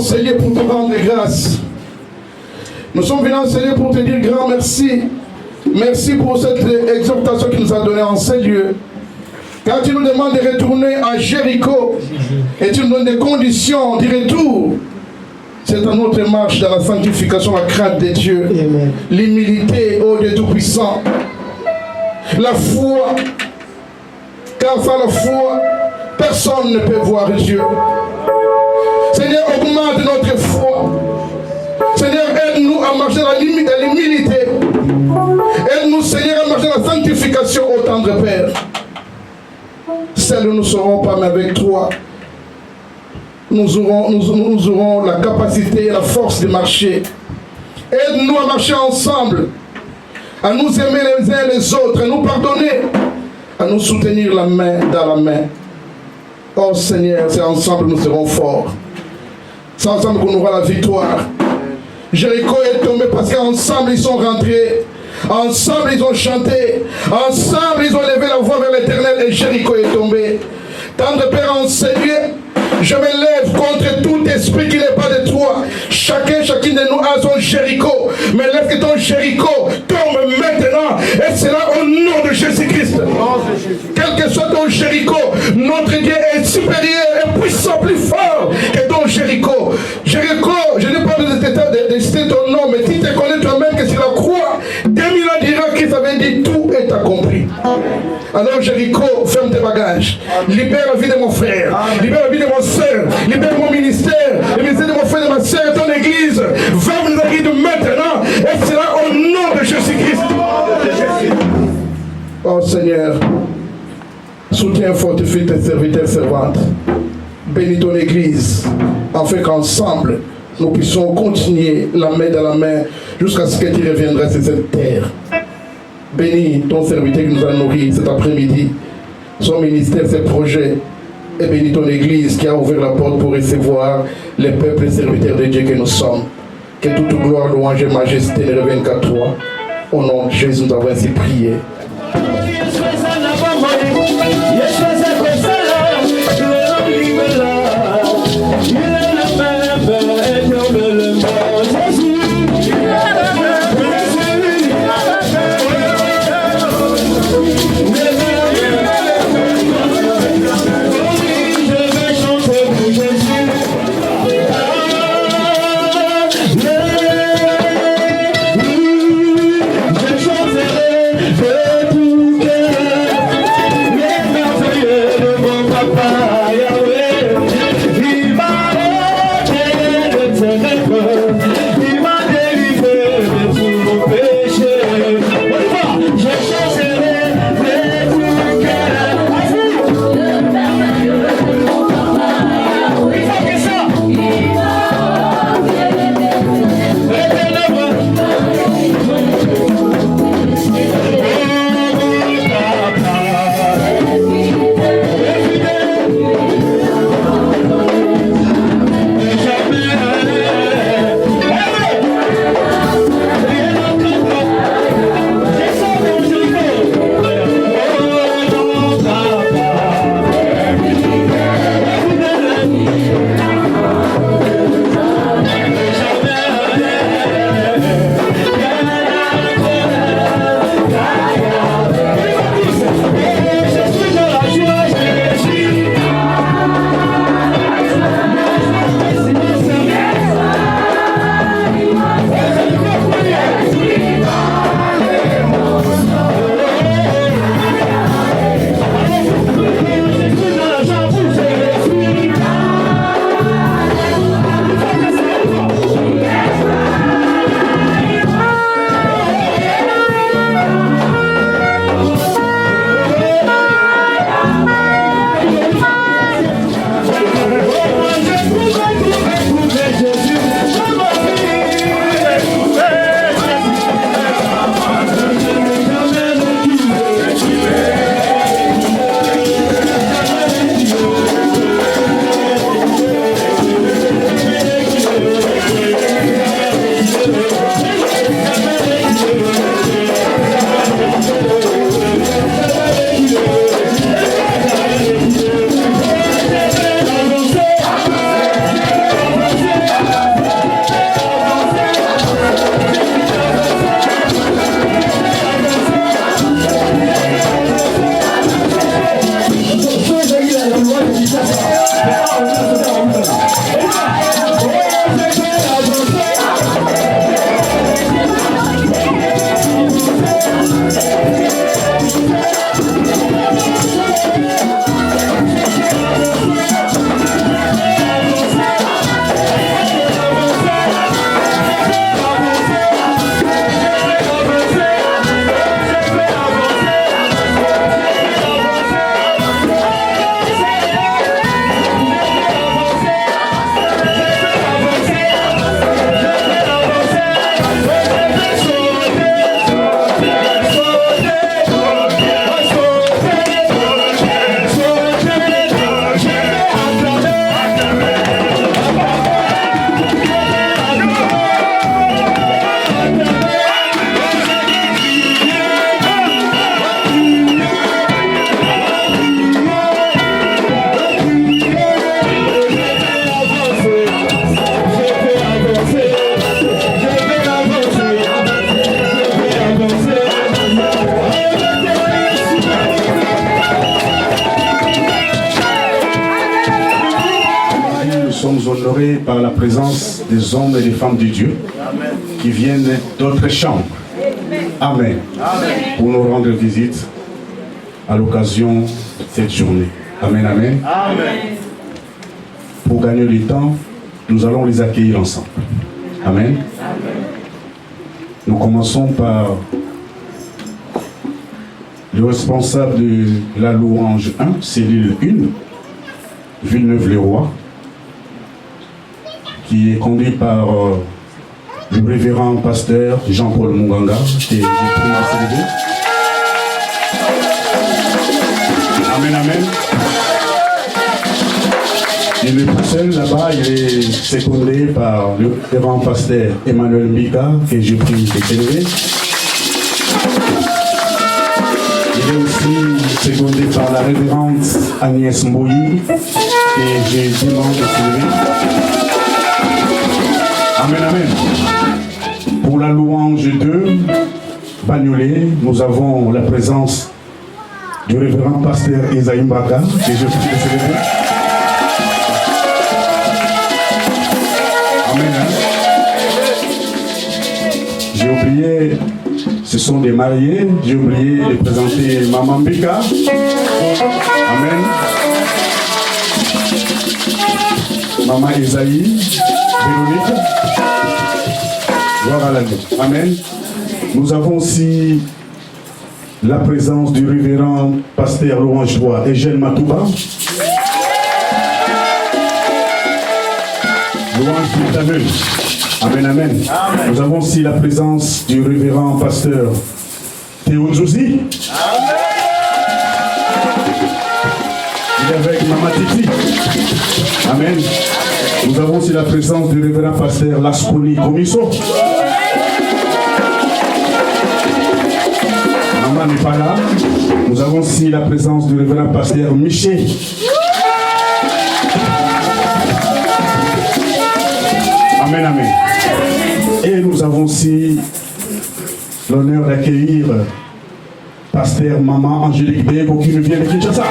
Seigneur, pour te rendre grâce. Nous sommes venus, Seigneur, pour te dire grand merci. Merci pour cette exhortation que nous a donnée en ce lieu. Quand tu nous demandes de retourner à Jéricho et tu nous donnes des conditions du retour, c'est à notre marche dans la sanctification, la crainte de Dieu, l'humilité, ô Dieu Tout-Puissant, la foi, car sans la foi, personne ne peut voir Dieu. Seigneur, augmente notre foi. Seigneur, aide-nous à marcher dans l'humilité. Aide-nous, Seigneur, à marcher dans la sanctification au tendre Père. Seuls nous ne serons pas, mais avec toi, nous aurons la capacité et la force de marcher. Aide-nous à marcher ensemble, à nous aimer les uns les autres, à nous pardonner, à nous soutenir la main dans la main. Oh Seigneur, c'est ensemble que nous serons forts. C'est ensemble qu'on aura la victoire. Jéricho est tombé parce qu'ensemble ils sont rentrés. Ensemble ils ont chanté. Ensemble ils ont levé la voix vers l'Éternel et Jéricho est tombé. Tendre Père en Seigneur, je me lève contre tout esprit qui n'est pas de toi. Chacune de nous a son Jéricho. Mais laisse que ton Jéricho tombe maintenant. Et c'est là au nom de Jésus-Christ. Quel que soit ton Jéricho, notre Dieu est supérieur et puissant, plus fort que ton Jéricho. Jéricho, je n'ai pas de citer ton nom, mais si tu connais toi-même que sur la croix, 2000 ans dira qu'il avait dit tout est accompli. Alors Jéricho, ferme tes bagages. Libère la vie de mon frère. Libère la vie de mon soeur. Libère mon ministère. Le ministère de mon frère et de ma soeur, ton église. Va vous la guider maintenant. Et c'est là au nom de Jésus-Christ. Oh Seigneur, soutiens, fortifie tes serviteurs et servantes. Bénis ton église, afin qu'ensemble, nous puissions continuer la main dans la main jusqu'à ce que tu reviendras sur cette terre. Bénis ton serviteur qui nous a nourris cet après-midi, son ministère, ses projets, et bénis ton église qui a ouvert la porte pour recevoir les peuples et serviteurs de Dieu que nous sommes. Que toute gloire, louange et majesté ne reviennent qu'à toi. Au nom de Jésus, nous avons ainsi prié. Je chanterai de tout cœur les merveilleux honorés par la présence des hommes et des femmes de Dieu qui viennent d'autres chambres. Amen. Pour nous rendre visite à l'occasion de cette journée. Amen, amen. Pour gagner du temps, nous allons les accueillir ensemble. Amen. Nous commençons par le responsable de la louange 1, cellule 1, Villeneuve-les-Rois, qui est conduit par le révérend pasteur Jean-Paul Munganga, que j'ai pris de célébrer. Amen, amen. Et le seul là-bas, il est secondé par le révérend pasteur Emmanuel Mbika, que j'ai pris de célébrer. Il est aussi secondé par la révérende Agnès Mboyi, que j'ai demandé de célébrer. Amen, amen. Pour la louange 2, Bagnolet, nous avons la présence du révérend pasteur Esaïe Mbaka, que je prie de célébrer. Amen. J'ai oublié, ce sont des mariés, j'ai oublié de présenter Maman Mbika. Amen. Maman Esaïe, Véronique. Gloire à l'année. Amen. Nous avons aussi la présence du révérend pasteur Laurent Joie et Jeanne Matouba. Louange Vitameuse. Amen, amen. Nous avons aussi la présence du révérend pasteur Théo Nzouzi. Il est avec Maman Titi. Amen. Nous avons aussi la présence du révérend pasteur Laskoni Komiso. Maman n'est pas là. Nous avons aussi la présence du révérend pasteur Miché. Amen, amen. Et nous avons aussi l'honneur d'accueillir pasteur Maman Angélique Bego qui nous vient de Kinshasa.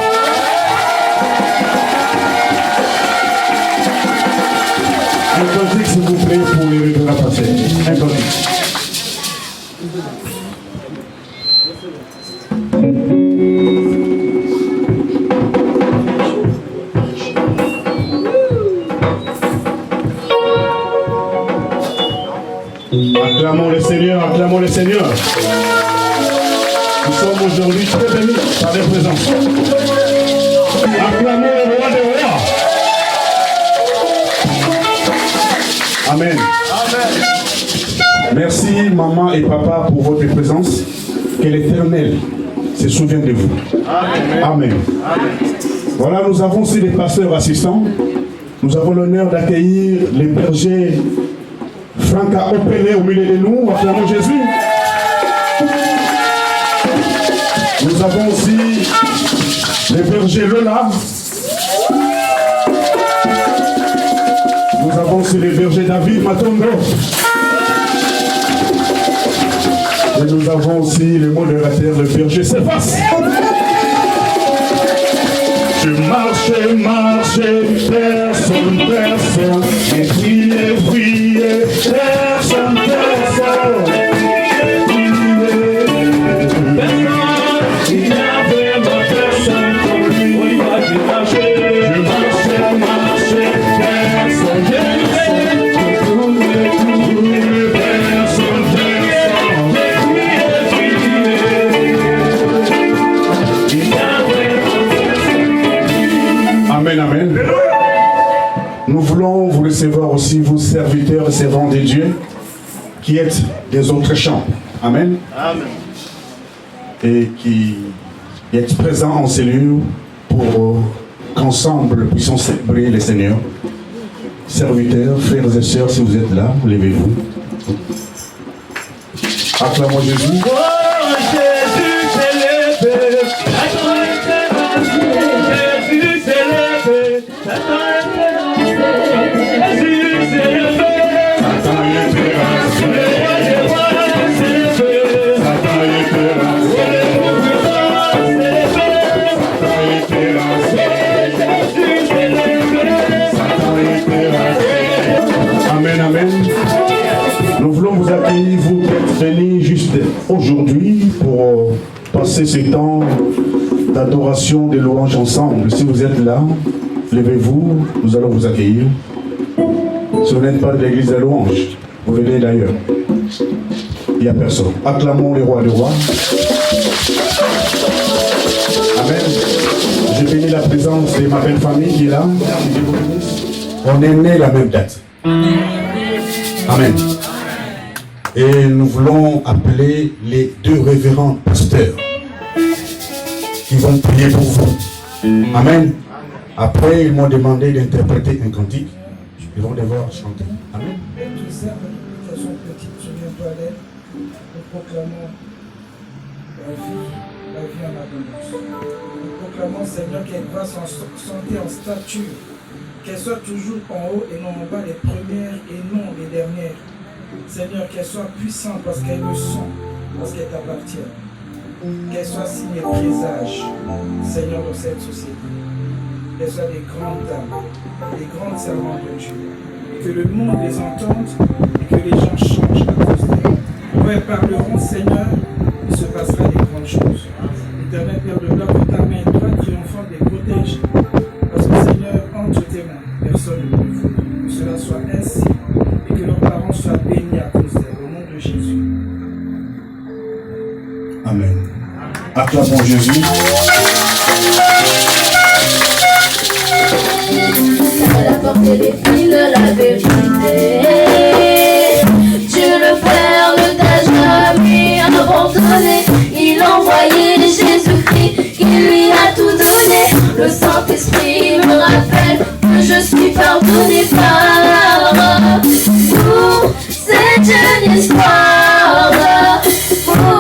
Un cantique, s'il vous plaît, pour les révérends pasteurs. Un cantique. Acclamons le Seigneur, acclamons le Seigneur. Nous sommes aujourd'hui très bénis par des présences. Acclamons le roi des rois. Amen. Merci maman et papa pour votre présence. Que l'Éternel se souvienne de vous. Amen. Voilà, nous avons aussi des pasteurs assistants. Nous avons l'honneur d'accueillir les bergers Franca Opélé au milieu de nous, acclamons Jésus. Nous avons aussi les bergers Lola. Nous avons aussi les bergers David Matongo. Et nous avons aussi le modérateur, le berger Cephas. Je marche, personne, et prier, personne, il n'y avait pas personne pour lui. Je marche, personne, Amen, amen. Nous voulons vous recevoir aussi, vous serviteurs et servants de Dieu, qui êtes des autres chambres. Amen. Amen. Et qui êtes présents en cellule pour qu'ensemble nous puissions célébrer le Seigneur. Serviteurs, frères et sœurs, si vous êtes là, levez-vous. Acclamons Jésus. Oh, Jésus s'est levé. Jésus s'est levé. Jésus s'est levé. Satan commencer ce temps d'adoration, de louange ensemble. Si vous êtes là, levez-vous, nous allons vous accueillir. Si vous n'êtes pas de l'église de louange, vous venez d'ailleurs. Il n'y a personne. Acclamons le roi des rois. Amen. Je bénis la présence de ma belle famille qui est là. On est nés la même date. Amen. Et nous voulons appeler les deux révérends pasteurs qui vont prier pour vous. Amen. Après, ils m'ont demandé d'interpréter un cantique. Ils vont devoir chanter. Amen. Tout ça, de façon petite, souviens-toi d'elle. Nous proclamons la vie en abondance. Nous proclamons, Seigneur, qu'elle va santé en stature, qu'elle soit toujours en haut et non en bas, les premières et non les dernières. Seigneur, qu'elle soit puissante parce qu'elle le sent, parce qu'elle t'appartient. Qu'elle soit signe et présage, Seigneur, dans cette société. Qu'elle soit des grandes dames, des grandes servantes de Dieu. Et que le monde les entende et que les gens changent à cause d'elle. Quand elles parleront, Seigneur, il se passera des grandes choses. Éternel Père de gloire, que ta main droite triomphante les protège. Parce que Seigneur, entre tes mains, personne ne peut vous. Que cela soit ainsi et que leurs parents soient bénis à cause d'elle. Au nom de Jésus. Amen. Acclamons Jésus. Elle a porté les fils de la vérité. Dieu le Père ne t'a jamais abandonné. Il a envoyé Jésus-Christ qui lui a tout donné. Le Saint-Esprit me rappelle que je suis pardonné par vous. C'est une histoire d'amour.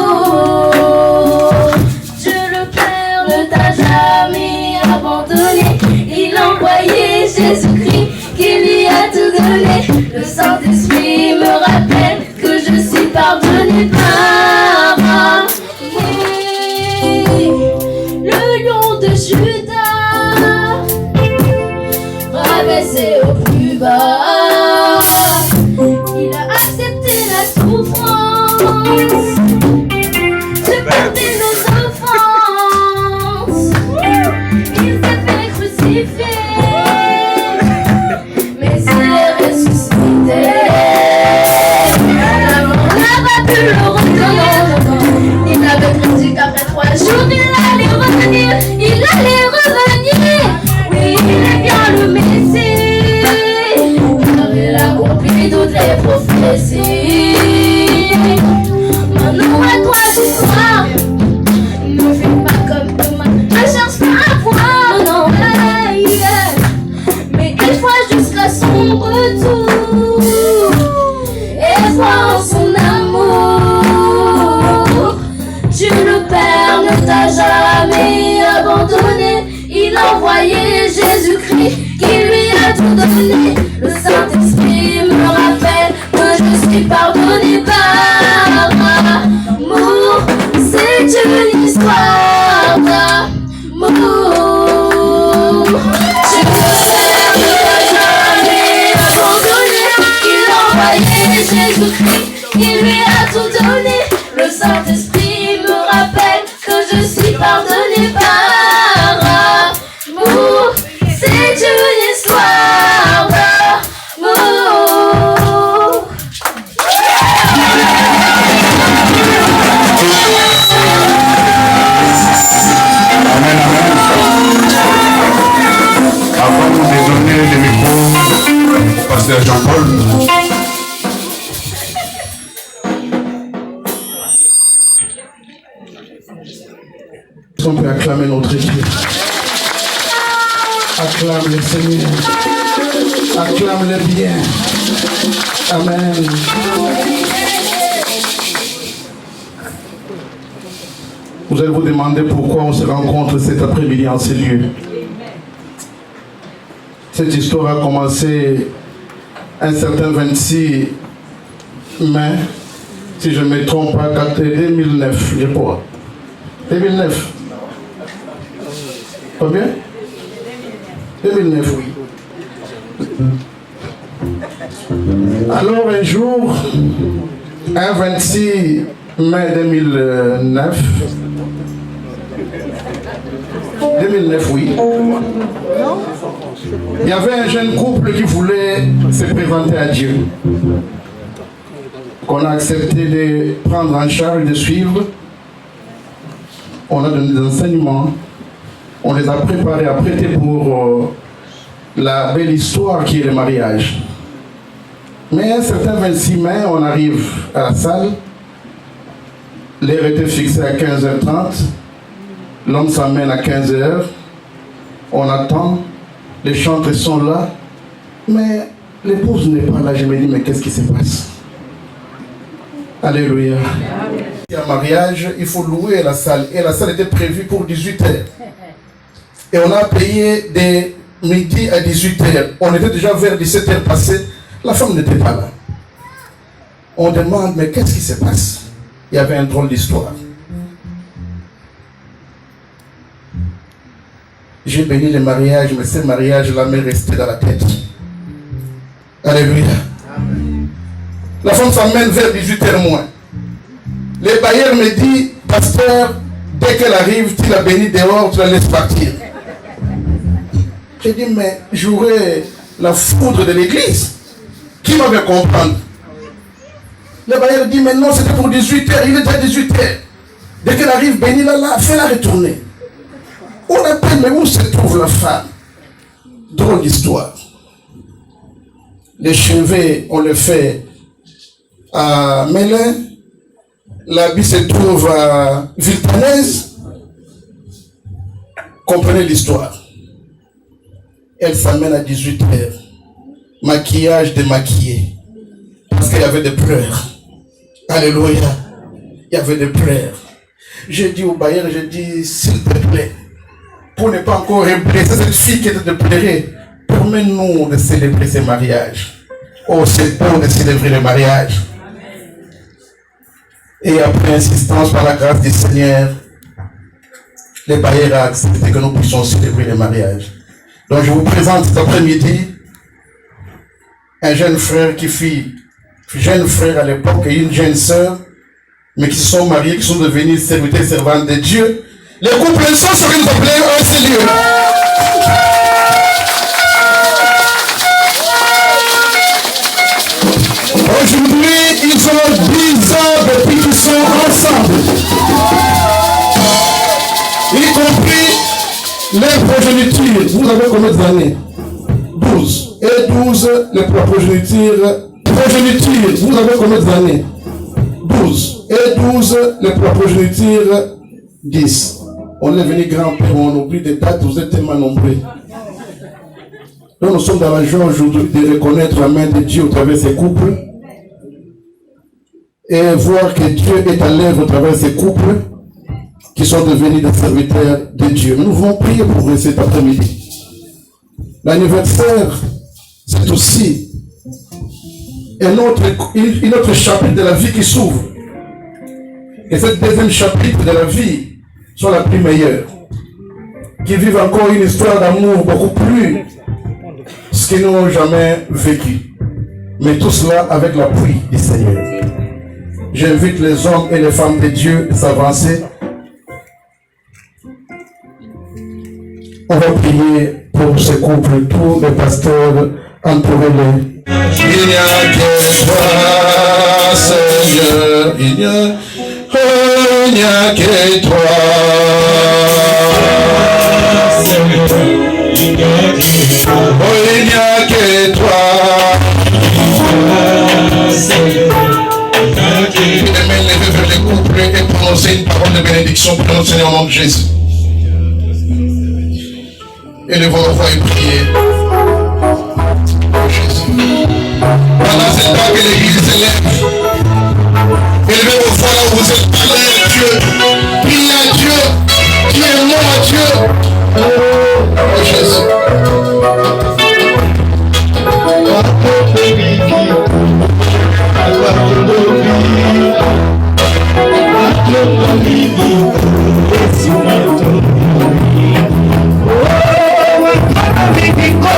Dieu le Père ne t'a jamais abandonné. Il a envoyé Jésus-Christ qui lui a tout donné. Le Saint-Esprit me rappelle que je suis pardonné par le lion de Judas, rabaissé au plus bas. Il a accepté la souffrance de porter nos offenses. Il s'est fait crucifier, mais il est ressuscité. La mort n'a pas pu le retenir. Il avait prédit qu'après 3 jours il allait revenir. Il allait revenir. Oui, il est bien le Messie, car il a accompli toutes les prophéties. Maintenant à toi ce soir, ne fais pas comme Thomas, ne cherche pas à voir, non, mais il voit jusqu'à son retour et voir son amour. Dieu le Père ne t'a jamais abandonné. Il a envoyé Jésus-Christ qui lui a tout donné. Le Saint-Esprit me rappelle que je suis pardonné par amour. C'est une histoire d'amour. Dieu le Père ne t'a jamais abandonné. Il a envoyé Jésus-Christ qui lui a tout donné. Le Saint-Esprit me rappelle que je suis pardonné par amour. C'est une histoire d'amour. Amen, amen. Avant de donner le micro au pasteur Jean-Paul, on peut acclamer notre Dieu. Acclame le Seigneur. Acclame-le bien. Amen. Vous allez vous demander pourquoi on se rencontre cet après-midi en ces lieux. Cette histoire a commencé un certain 26 mai, si je ne me trompe pas, 2009, je crois. 2009. Combien? 2009, oui. Alors un jour, un 26 mai 2009, 2009, oui. Il y avait un jeune couple qui voulait se présenter à Dieu, qu'on a accepté de prendre en charge, de suivre. On a donné des enseignements, on les a préparés à prêter pour la belle histoire qui est le mariage. Mais un certain 26 mai, on arrive à la salle, l'heure était fixée à 15h30, l'homme s'amène à 15h, on attend, les chantres sont là, mais l'épouse n'est pas là. Je me dis, mais qu'est-ce qui se passe? Alléluia. Il y a un mariage, il faut louer la salle, et la salle était prévue pour 18h. Et on a payé de midi à 18h. On était déjà vers 17h passé, la femme n'était pas là. On demande, mais qu'est-ce qui se passe? Il y avait un drôle d'histoire. J'ai béni le mariage, mais ce mariage-là m'est resté dans la tête. Alléluia. La femme s'amène vers 18h moins. Le bailleur me dit, pasteur, dès qu'elle arrive, tu la bénis dehors, tu la laisses partir. J'ai dit, mais j'aurais la foudre de l'église. Qui m'avait comprendre? Le bailleur dit, mais non, c'était pour 18h, il est déjà 18h. Dès qu'elle arrive, bénis-la là, fais-la retourner. On appelle, mais où se trouve la femme? Drôle d'histoire. Les cheveux, on le fait à Mélin. L'habit se trouve à Viltanaise. Comprenez l'histoire. Elle s'amène à 18h. Maquillage démaquillé. Parce qu'il y avait des pleurs. Alléluia. Il y avait des pleurs. J'ai dit au bailleur, j'ai dit, s'il te plaît, pour ne pas encore blesser cette fille qui était de pleurer, permets-nous de célébrer ce mariage. Oh, c'est bon de célébrer le mariage. Et après insistance par la grâce du Seigneur, le bailleur a accepté que nous puissions célébrer le mariage. Donc je vous présente cet après-midi un jeune frère qui fut jeune frère à l'époque et une jeune sœur, mais qui se sont mariés, qui sont devenus serviteurs et servantes de Dieu. Les couples sont ce que nous appelons un seul lieu. Aujourd'hui, ils ont 10 ans depuis qu'ils sont ensemble. Y compris les progénitures. Vous avez combien d'années? 12. Et 12, la progéniture. Vous avez combien d'années? 12. Et 12, la progéniture. 10. On est venu grand-père, on oublie des dates, vous êtes tellement nombreux. Donc nous sommes dans la joie aujourd'hui de reconnaître la main de Dieu au travers de ces couples et voir que Dieu est à l'œuvre au travers de ces couples qui sont devenus des serviteurs de Dieu. Nous voulons prier pour eux cet après-midi. L'anniversaire, c'est aussi un autre chapitre de la vie qui s'ouvre. Et ce deuxième chapitre de la vie soit la plus meilleure. Qui vivent encore une histoire d'amour beaucoup plus ce qu'ils n'ont jamais vécu. Mais tout cela avec l'appui du Seigneur. J'invite les hommes et les femmes de Dieu à s'avancer. On va prier pour ce couple, tous les pasteurs, entourez-les. Il n'y a que toi, Seigneur, il n'y a que toi. Il n'y a que toi. Les mains levées vers les couples et prononcer une parole de bénédiction pour notre Seigneur au nom de Jésus. Élevons la voix et priez. Pendant cette heure que l'église s'élève, élevez vos voix là où vous êtes, parlez à Dieu, priez à Dieu, qui est mort à Dieu. Oh Jésus. Oh,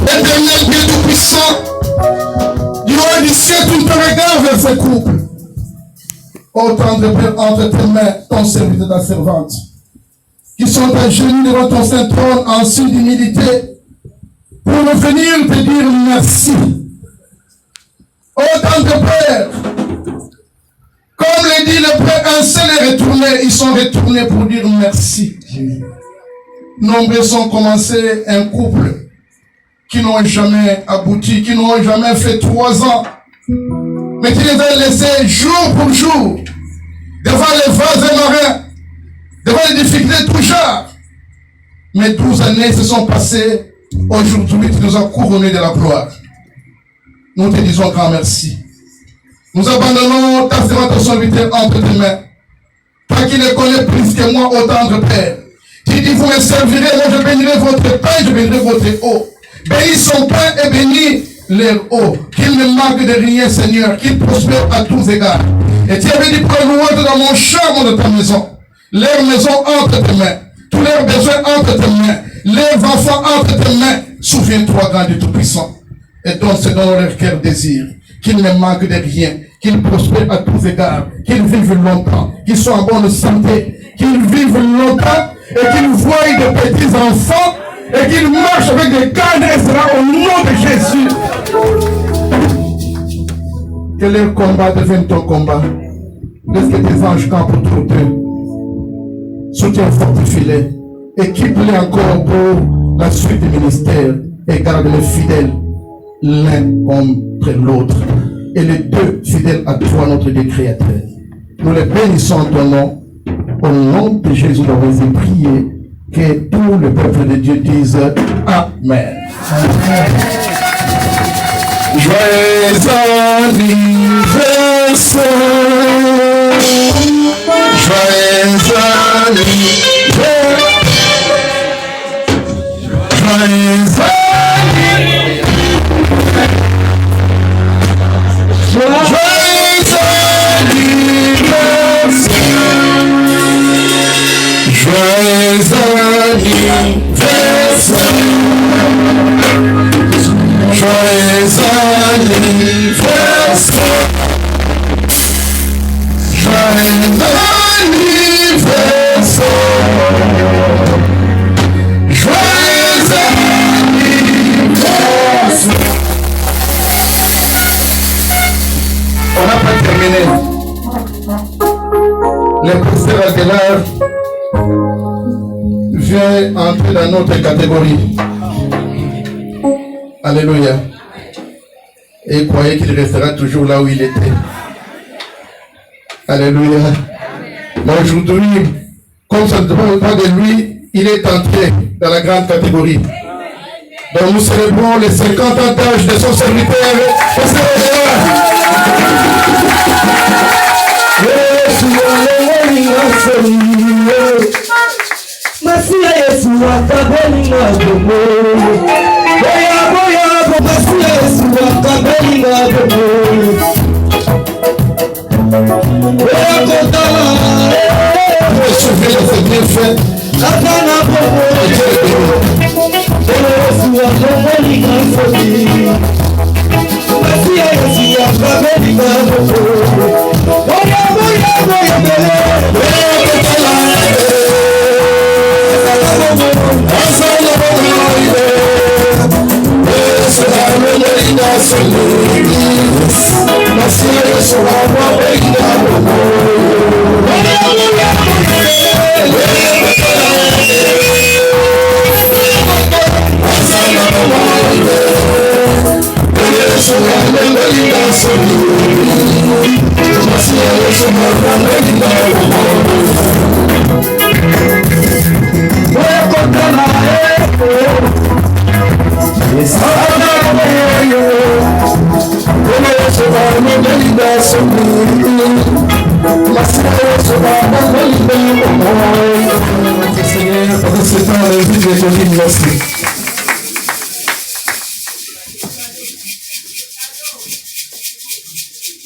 Éternel Dieu Tout-Puissant, du haut du ciel, tu te regardes vers ce couple. Ô tendre Père, entre tes mains, ton serviteur, ta servante, qui sont à genoux devant ton saint trône en signe d'humilité, pour venir te dire merci. Ô tendre Père, comme le dit le Père, un seul est retourné, ils sont retournés pour dire merci. Nombreux sont commencés un couple qui n'ont jamais abouti, qui n'ont jamais fait 3 ans, mais qui les a laissés jour pour jour, devant les vases marins, devant les difficultés de tout genre. Mais 12 années se sont passées, aujourd'hui tu nous as couronnés de la gloire. Nous te disons grand merci. Nous abandonnons ta servante serviteur entre tes mains. Toi qui les connais plus que moi, ô tendre Père. Tu dis, vous me servirez, moi je bénirai votre pain, je bénirai votre eau. Bénis son pain et bénis leur eau. Qu'il ne manque de rien, Seigneur, qu'il prospère à tous égards. Et tu avais dit pour louer dans mon charme de ta maison. Leur maison entre tes mains. Tous leurs besoins entre tes mains. Leurs enfants entre tes mains. Souviens-toi, grand Dieu Tout-Puissant. Et donne ce dont leur cœur désire. Qu'ils ne manquent de rien. Qu'ils prospèrent à tous égards. Qu'ils vivent longtemps. Qu'ils soient en bonne santé. Qu'ils vivent longtemps. Et qu'ils voient de petits enfants. Et qu'ils marchent avec des cadres. Et cela au nom de Jésus. Que leur combat devienne ton combat. Laisse que tes anges campent autour d'eux. Soutiens fortifie-les. Équipe-les encore pour la suite du ministère. Et garde-les fidèles l'un contre l'autre. Et les deux fidèles à toi, notre Dieu créateur. Nous les bénissons en ton nom. Au nom de Jésus, nous avons prié. Que tout le peuple de Dieu dise Amen. Joyeux anniversaire. Joyeux anniversaire. On n'a pas terminé. Le pasteur Aguilar vient entrer dans notre catégorie. Alléluia. Et croyez qu'il restera toujours là où il était. Alléluia. Mais aujourd'hui, comme ça ne dépend pas de lui, il est entré dans la grande catégorie. Donc nous célébrons les 50 ans d'âge de son serviteur. Seigneur, pendant ce temps, la vie de ton Dieu, merci.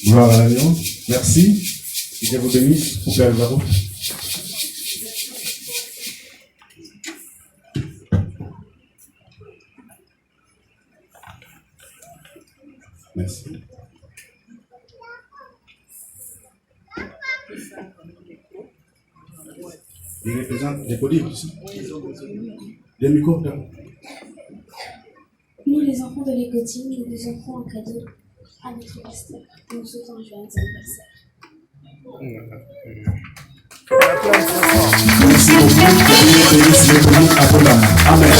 Gloire à l'agneau. Merci. Que Dieu vous bénisse. Pour Père Alvaro. Merci. Il représente les podiums ici. Les micros là. Nous, les enfants de l'Écotine, nous vous offrons un cadeau à notre pasteur. Nous souhaitons un joyeux anniversaire. Merci beaucoup. Amen.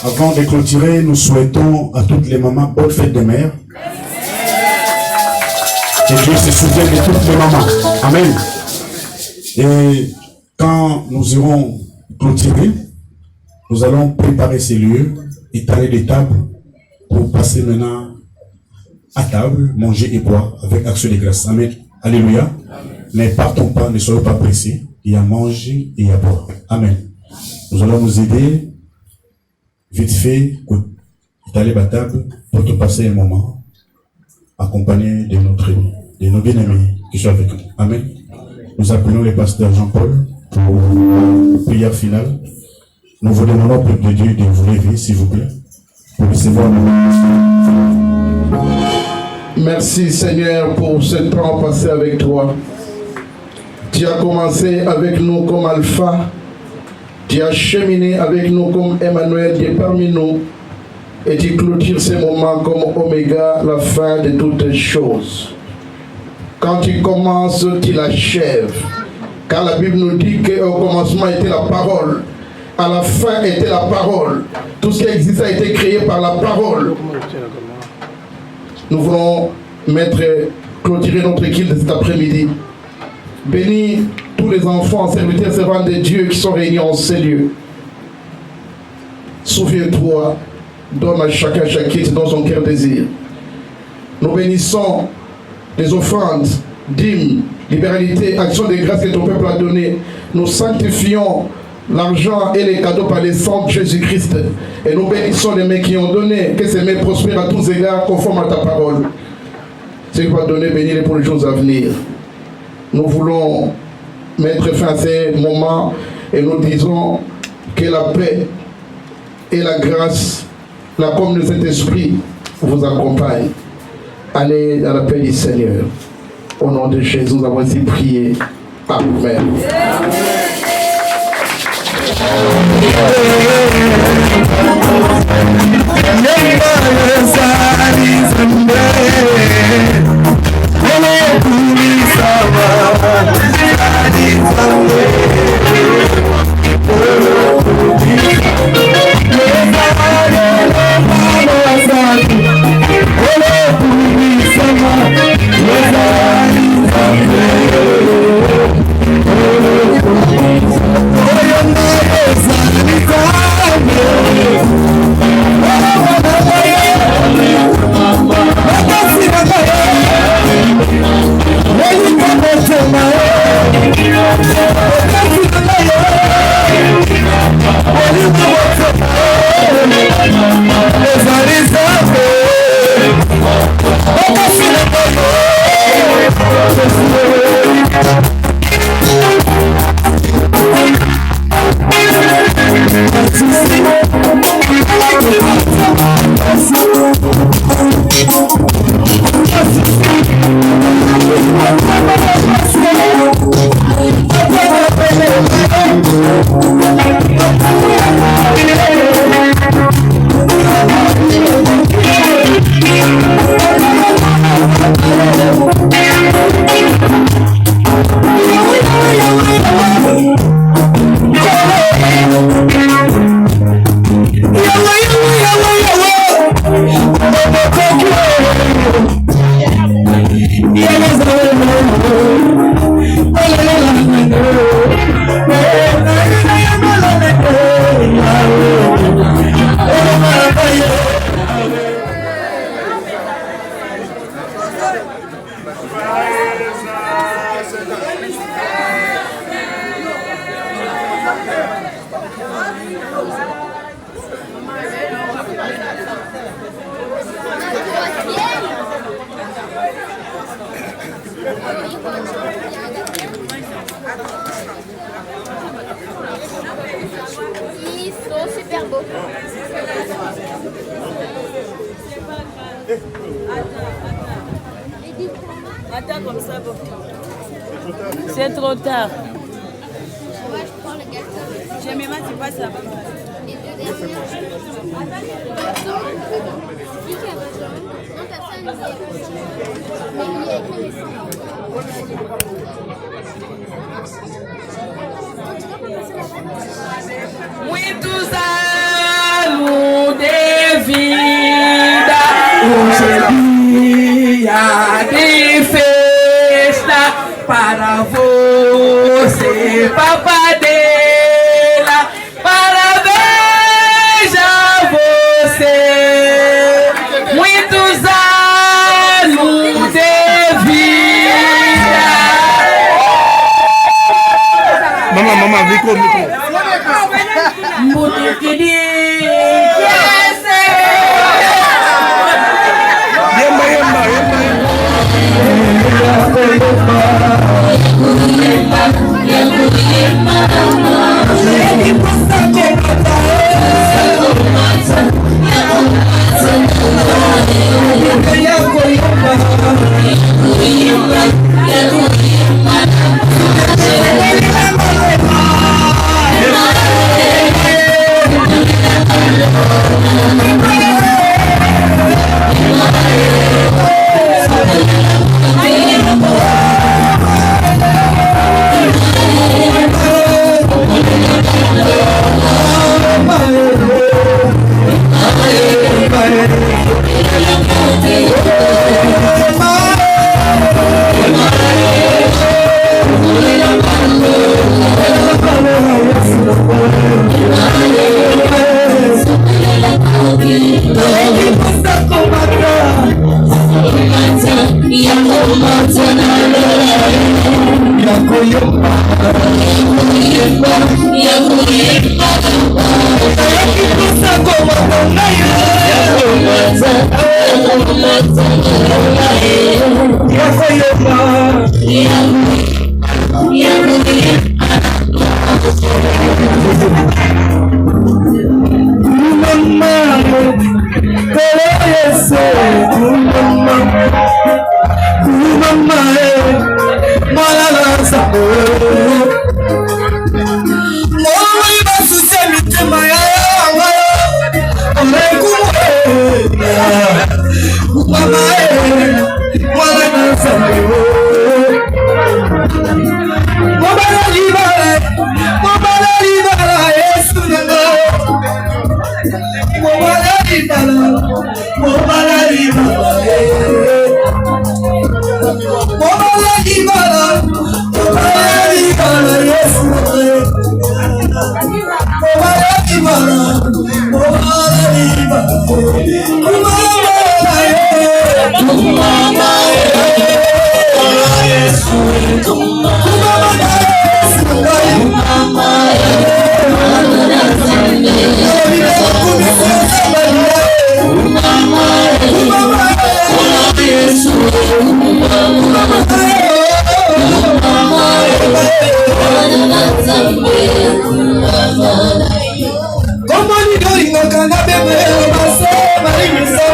Avant de clôturer, nous souhaitons à toutes les mamans bonne fête des mères. Que Dieu se souvienne de toutes les mamans. Amen. Et quand nous irons clôturer, nous allons préparer ces lieux, étaler des tables pour passer maintenant à table, manger et boire avec action de grâce. Amen. Alléluia. Ne partons pas, ne soyons pas pressés. Il y a à manger et à boire. Amen. Nous allons nous aider vite fait, étaler la table pour te passer un moment accompagné de nos bien-aimés qui sont avec nous. Amen. Nous appelons le pasteur Jean-Paul pour la prière finale. Nous vous demandons au peuple de Dieu de vous lever, s'il vous plaît, pour recevoir le... Merci Seigneur pour ce temps passé avec toi. Tu as commencé avec nous comme Alpha. Tu as cheminé avec nous comme Emmanuel, qui est parmi nous. Et tu clôtures ces moments comme Oméga, la fin de toutes choses. Quand tu commences, tu l'achèves. Car la Bible nous dit qu'au commencement était la parole. À la fin était la parole. Tout ce qui existe a été créé par la parole. Nous voulons clôturer notre équipe de cet après-midi. Bénis tous les enfants, serviteurs, servants de Dieu qui sont réunis en ces lieux. Souviens-toi, donne à chacun chacune dans son cœur désir. Nous bénissons les offrandes, dîmes, libéralité, action de grâce que ton peuple a donné. Nous sanctifions l'argent et les cadeaux par les sangs de Jésus-Christ. Et nous bénissons les mains qui ont donné, que ces mains prospèrent à tous égards conforme à ta parole. Ce qui va donner, bénis-les pour les jours à venir. Nous voulons mettre fin à ces moments et nous disons que la paix et la grâce, la communion de cet esprit vous accompagne. Allez à la paix du Seigneur. Au nom de Jésus, nous avons ainsi prié. Amen. Attends comme ça, c'est trop tard. Moi, je prends le gâteau. J'aime bien, tu passes là-bas. Les deux derniers. Qui a besoin? Non, personne n'y est. Mais il y a écrit les 100. Muitos anos de vida, hoje é dia de festa para você, papadela, parabéns a você. Muitos anos de vida. Maman, micro. Muito querido. Como ni doringo kanga bebe, base, bari miso,